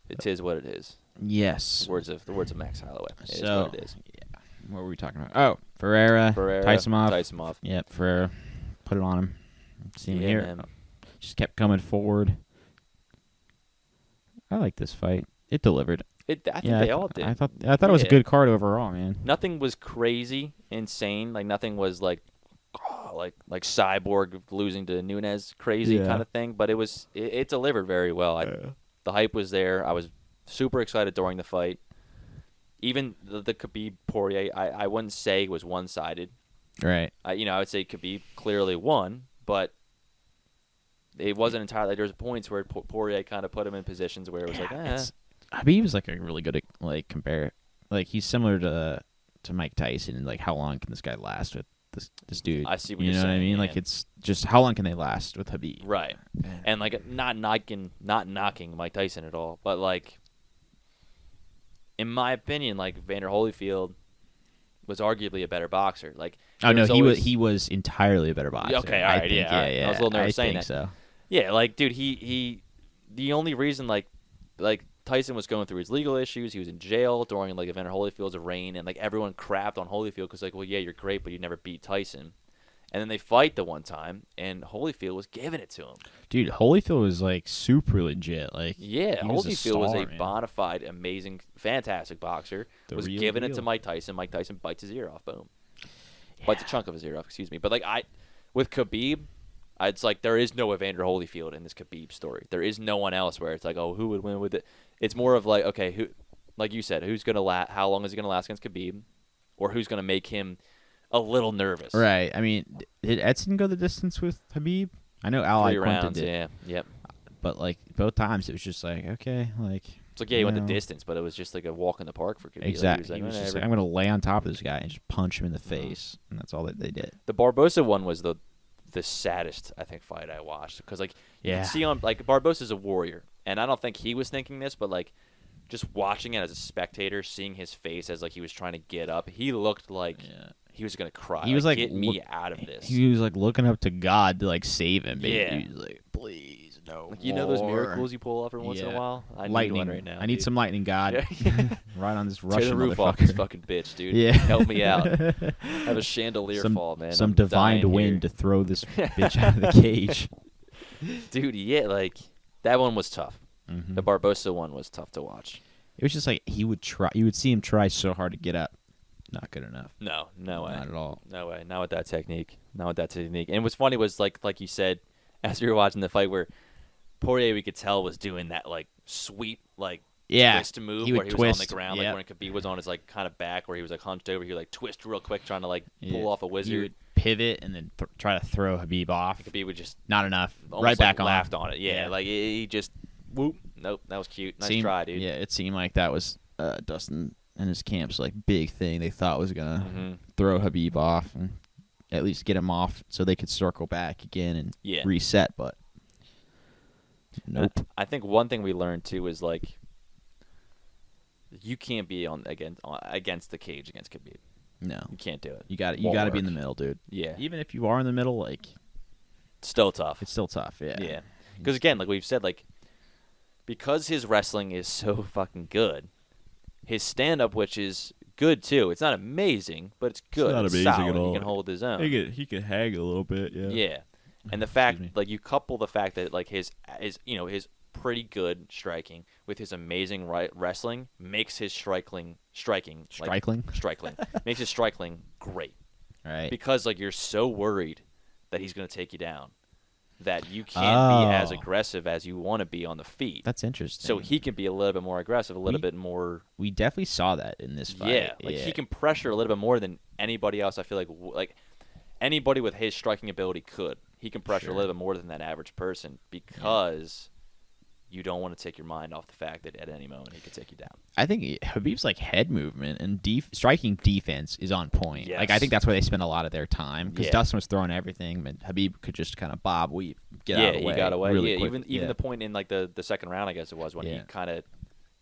it is what it is. Yes. The words of Max Holloway. It is So, what it is. yeah. What were we talking about? Oh, Ferreira. Tyson-Moff. Yep, Ferreira. Put it on him. See him Yeah, here. man. Just kept coming forward. I like this fight. It delivered. I think they all did. I thought it was a Yeah. good card overall, man. Nothing was crazy, insane. Like nothing was like Cyborg losing to Nunes crazy Yeah. kind of thing. But it delivered very well. The hype was there. I was super excited during the fight. Even the Khabib Poirier, I wouldn't say was one sided. Right. I would say Khabib clearly won, but it wasn't entirely. There's points where Poirier kind of put him in positions where it was Khabib was like a really good compare. Like he's similar to Mike Tyson, and like how long can this guy last with this dude? I see what you you're know saying. what I mean? Yeah. Like it's just how long can they last with Khabib? Right. And like not knocking Mike Tyson at all, but like in my opinion, like Vander Holyfield was arguably a better boxer. Like he was entirely a better boxer. Okay, all right, I think, all right. I was a little nervous saying think that. So. Yeah, like dude, the only reason like Tyson was going through his legal issues. He was in jail during like Evander Holyfield's reign, and like everyone crapped on Holyfield because like, well, yeah, you're great, but you never beat Tyson. And then they fight the one time, and Holyfield was giving it to him. Dude, Holyfield was like super legit. Like Yeah, Holyfield was a bona fide, amazing, fantastic boxer. Was real giving it deal. to Mike Tyson. Mike Tyson bites his ear off. Boom. Bites a chunk of his ear off. Excuse me. But like with Khabib, it's like there is no Evander Holyfield in this Khabib story. There is no one else where it's like, oh, who would win with it? It's more of like, okay, who, like you said, who's gonna how long is he gonna last against Khabib, or who's gonna make him a little nervous? Right. I mean, did Edson go the distance with Khabib? I know Al 3 Iaquinta rounds. did. Yeah. Yep. But like both times, it was just like okay, like It's like he went the know. distance, but it was just like a walk in the park for Khabib. exactly. Like, He was just whatever. like, I'm gonna lay on top of this guy and just punch him in the face, and that's all that they did. The Barbosa one was the saddest I think fight I watched because like you Yeah. can see on like Barbosa's a warrior, and I don't think he was thinking this, but like just watching it as a spectator, seeing his face as like he was trying to get up, he looked like he was gonna cry. He was like, get me out of this. He was like looking up to God to like save him. Basically. Yeah. He was like, please no Like, you know those miracles you pull off every once in a while? I need lightning one right now. I need dude. some lightning, God. Yeah. Right on this Tear Russian the roof motherfucker. off this fucking bitch, dude. Yeah. Help me out. I have a chandelier some, fall, man. Some I'm divine dying wind here. to throw this bitch out of the cage. Dude, yeah, like, that one was tough. Mm-hmm. The Barbosa one was tough to watch. It was just like he would try. You would see him try so hard to get up. Not good enough. No way. Not at all. No way. Not with that technique. And what's funny was, like you said, as we were watching the fight where Poirier, we could tell, was doing that, like, sweep, like, twist move he where would he twist. was on the ground, Yep. like when Khabib was on his, like, kind of back where he was, like, hunched over. He would, like, twist real quick trying to, like, pull off a He wizard. would pivot and then try to throw Khabib off. Khabib would just Not enough. almost, Right back like, on. laughed on it. Yeah, like, he just, whoop. Nope, that was cute. Nice try, dude. Yeah, it seemed like that was Dustin and his camp's like big thing. They thought was gonna throw Khabib off and at least get him off so they could circle back again and reset. But nope. I think one thing we learned too is, like, you can't be against the cage against Khabib. No, You can't do it. you got to be in the middle, dude. Yeah. Even if you are in the middle, like Still tough. it's still tough. Yeah. Yeah. Because, again, like we've said, like, because his wrestling is so fucking good, his stand-up, which is good too. It's not amazing, but it's good. not it's amazing solid. at all. He can hold his own. He could hang a little bit. Yeah. Yeah. And the fact, me. like, you couple the fact that, like, his pretty good striking with his amazing wrestling makes his striking makes his striking great. Right. Because, like, you're so worried that he's going to take you down that you can't be as aggressive as you want to be on the feet. That's interesting. So he can be a little bit more aggressive, a little bit more. We definitely saw that in this fight. Yeah, like he can pressure a little bit more than anybody else. I feel like anybody with his striking ability could. He can pressure a little bit more than that average person because you don't want to take your mind off the fact that at any moment he could take you down. I think Habib's like head movement and striking defense is on point. Yes. Like I think that's where they spend a lot of their time because Yeah. Dustin was throwing everything, but Habib could just kind of bob, weave, get out of the way. He got away. Really Yeah, quick. even the point in like the second round, I guess it was when he kind of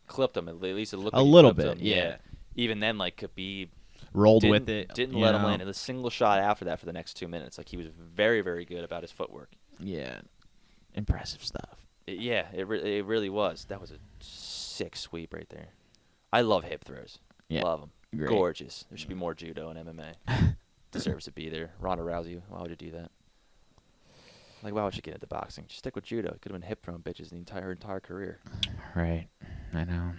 clipped him. At least it looked A like he little clipped bit. him. Yeah. Even then, like Khabib rolled didn't, with it. didn't you let him know? land. And a single shot after that for the next 2 minutes. Like he was very, very good about his footwork. Yeah, impressive stuff. It really was. That was a sick sweep right there. I love hip throws. Yeah. Love them. Great. Gorgeous. There should be more judo and MMA. Deserves to be there. Ronda Rousey, why would you do that? Like, why would you get into boxing? Just stick with judo. Could have been hip throwing bitches the entire career. Right, I know.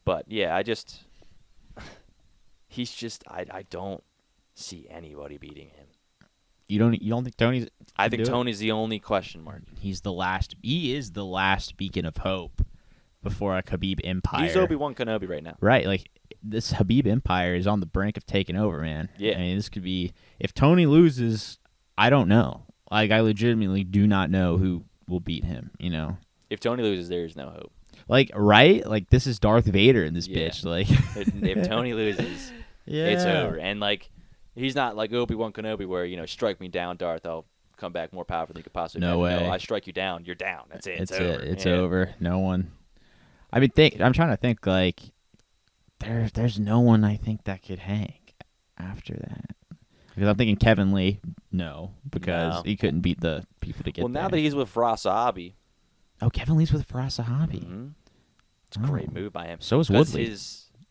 But yeah, he's just I don't see anybody beating him. You don't think Tony's? I think do it? Tony's the only question mark. He is the last beacon of hope before a Khabib empire. He's Obi-Wan Kenobi right now. Right, like this Habib empire is on the brink of taking over, man. Yeah. I mean, this could be if Tony loses, I don't know. Like I legitimately do not know who will beat him, you know. If Tony loses, there's no hope. Like right? Like this is Darth Vader in this Yeah. bitch. Like If Tony loses, it's over. And like he's not like Obi-Wan Kenobi where, strike me down, Darth, I'll come back more powerful than you could possibly No imagine. way. No, I strike you down, you're down. That's it. It's It's over. It's Yeah. over. No one. I mean, I'm trying to think. Like, there's no one I think that could hang after that. Because I'm thinking Kevin Lee, no, because No. he couldn't beat the people to get Well, there. now that he's with Firas Zahabi, Kevin Lee's with Firas Zahabi. it's a great move by him. So is 'Cause Woodley.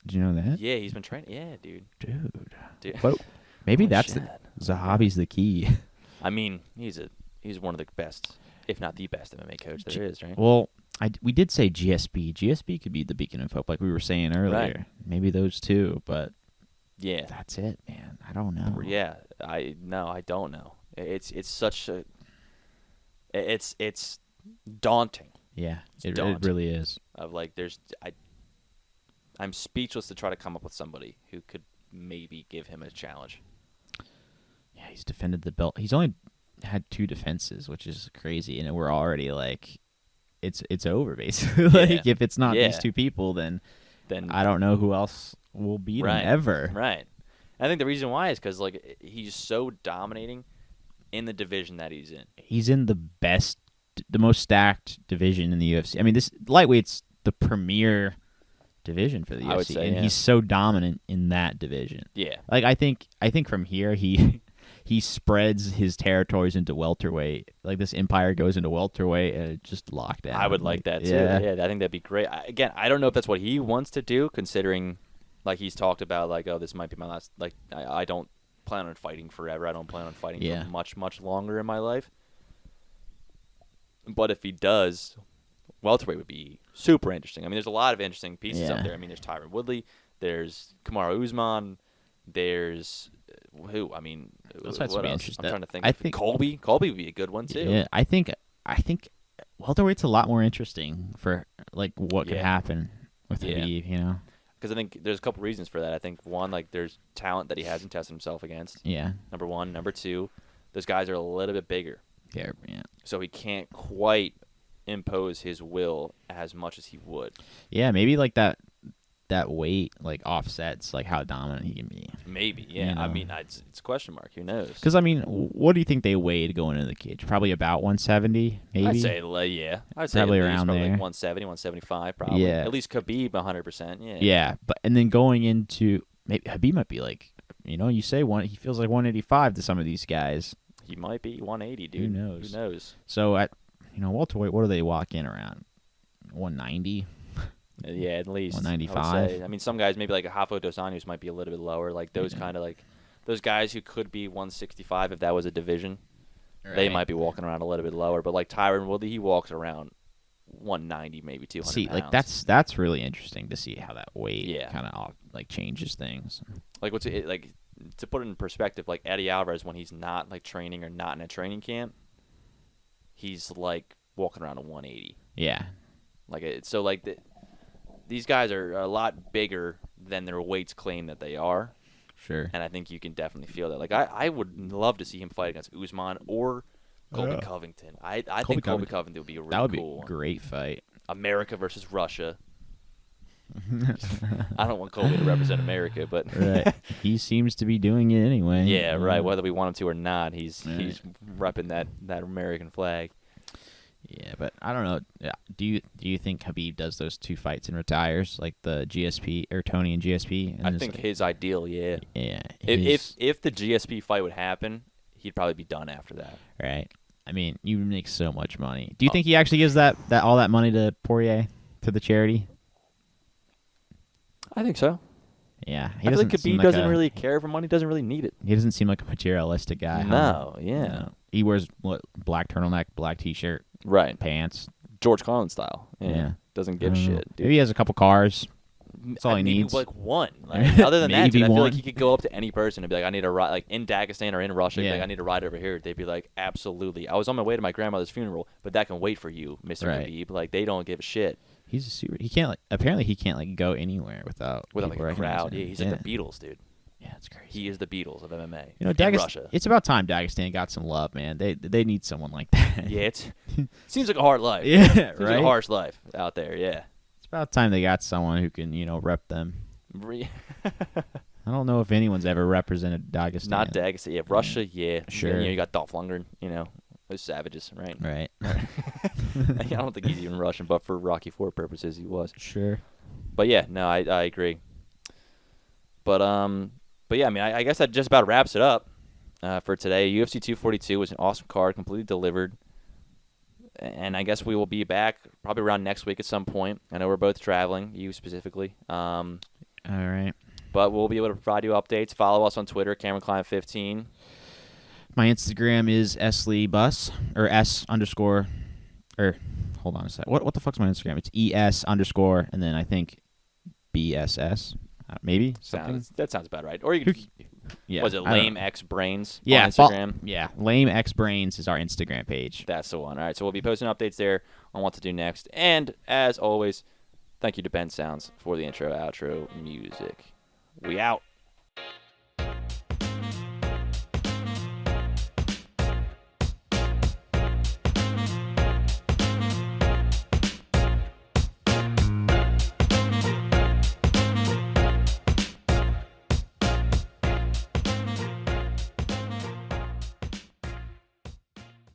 Did you know that? Yeah, he's been training. Yeah, dude. Dude. Well, maybe Holy that's shit. Zahabi's the key. I mean, he's one of the best, if not the best MMA coach there is, right? Well, we did say GSP. GSP could be the beacon of hope, like we were saying earlier. Right. Maybe those two, but Yeah. that's it, man. I don't know. Yeah, I don't know. It's such a it's daunting. Yeah, it daunting. really is. Of like I'm speechless to try to come up with somebody who could maybe give him a challenge. Yeah, he's defended the belt. He's only had 2 defenses, which is crazy, and we're already like, it's over basically. Like if it's not these 2 people, then I don't know who else will beat him ever. Right. I think the reason why is because like he's so dominating in the division that he's in. He's in the most stacked division in the UFC. I mean, this lightweight's the premier division for the UFC, would say, and he's so dominant in that division. Yeah. Like I think from here he he spreads his territories into welterweight. Like this empire goes into welterweight and it just locked down. I would like that too. Yeah. Yeah, I think that'd be great. Again, I don't know if that's what he wants to do, considering like he's talked about like, oh, this might be my last. Like I don't plan on fighting forever. I don't plan on fighting for much longer in my life. But if he does, welterweight would be super interesting. I mean, there's a lot of interesting pieces up there. I mean, there's Tyron Woodley, there's Kamaru Usman, there's who? I mean, Those what fights would be else? interesting. I'm trying to think. I think Colby would be a good one too. Yeah, I think welterweight's a lot more interesting for like what could happen with Khabib, you know. Because I think there's a couple reasons for that. I think one, like there's talent that he hasn't tested himself against. Yeah. Number one. Number two, those guys are a little bit bigger. Yeah. So he can't quite impose his will as much as he would. Yeah, maybe like that weight like offsets like how dominant he can be. Maybe, yeah. You know? I mean, it's a question mark. Who knows? Because I mean, what do you think they weighed going into the cage? Probably about 170, maybe. I'd say, yeah. I'd say probably at least around probably there. Like 170, 175, probably. Yeah. At least Khabib, 100%. Yeah. Yeah, but and then going into maybe Khabib might be like, you know, you say he feels like 185 to some of these guys. He might be 180, dude. Who knows? Who knows? So at welterweight, what do they walk in around? 190. Yeah, at least 195. I mean, some guys maybe like a Rafa dos Anjos might be a little bit lower. Like those kind of like those guys who could be 165 if that was a division. Right. They might be walking around a little bit lower. But like Tyron Woodley, he walks around 190, maybe 200 See, pounds. like that's really interesting to see how that weight kind of like changes things. Like what's it like to put it in perspective? Like Eddie Alvarez, when he's not like training or not in a training camp, he's like walking around a 180. Yeah. Like so like these guys are a lot bigger than their weights claim that they are. Sure. And I think you can definitely feel that. Like I would love to see him fight against Usman or Colby Covington. I think Colby Covington would be a really that would cool be a great fight. America versus Russia. I don't want Colby to represent America, but right. He seems to be doing it anyway. Yeah, right. Whether we want him to or not, he's repping that American flag. Yeah, but I don't know. Yeah. Do you think Khabib does those two fights and retires, like the GSP or Tony and GSP? And I think his ideal, yeah. Yeah. If the GSP fight would happen, he'd probably be done after that. Right. I mean, you make so much money. Do you think he actually gives that all that money to Poirier, to the charity? I think so. Yeah. I feel like Khabib doesn't really care for money. Doesn't really need it. He doesn't seem like a materialistic guy. No. Huh? Yeah. No. He wears black turtleneck, black T-shirt, right, pants, George Carlin style. Yeah. Doesn't give shit. Dude. Maybe he has a couple cars. That's all he needs. Like one. Like, other than that, dude, I feel one. like he could go up to any person and be like, "I need a ride." Like in Dagestan or in Russia, Yeah. like, "I need a ride over here." They'd be like, "Absolutely." I was on my way to my grandmother's funeral, but that can wait for you, Mr. Khabib. Like they don't give a shit. He's a super. He can't apparently he can't go anywhere without like a crowd. Him. Yeah, he's like the Beatles, dude. Yeah, it's crazy. He is the Beatles of MMA. You know, in Russia. It's about time Dagestan got some love, man. They need someone like that. Yeah, it seems like a hard life. Yeah, seems right. like a harsh life out there. Yeah, it's about time they got someone who can rep them. I don't know if anyone's ever represented Dagestan. Not Dagestan. Yeah, Russia. Yeah, sure. You got Dolph Lundgren. Those savages, right? Right. I don't think he's even Russian, but for Rocky IV purposes, he was. Sure. But yeah, no, I agree. But yeah, I mean, I guess that just about wraps it up for today. UFC 242 was an awesome card, completely delivered. And I guess we will be back probably around next week at some point. I know we're both traveling, you specifically. All right. But we'll be able to provide you updates. Follow us on Twitter, CameronKlein15. My Instagram is Esley or S underscore, or hold on a sec. What the fuck's my Instagram? It's ES underscore, and then I think BSS. Maybe something. That sounds about right. Or you could. Yeah. Was it Lame X Brains on Instagram? Lame X Brains is our Instagram page. That's the one. All right, so we'll be posting updates there on what to do next. And as always, thank you to Ben Sounds for the intro outro music. We out.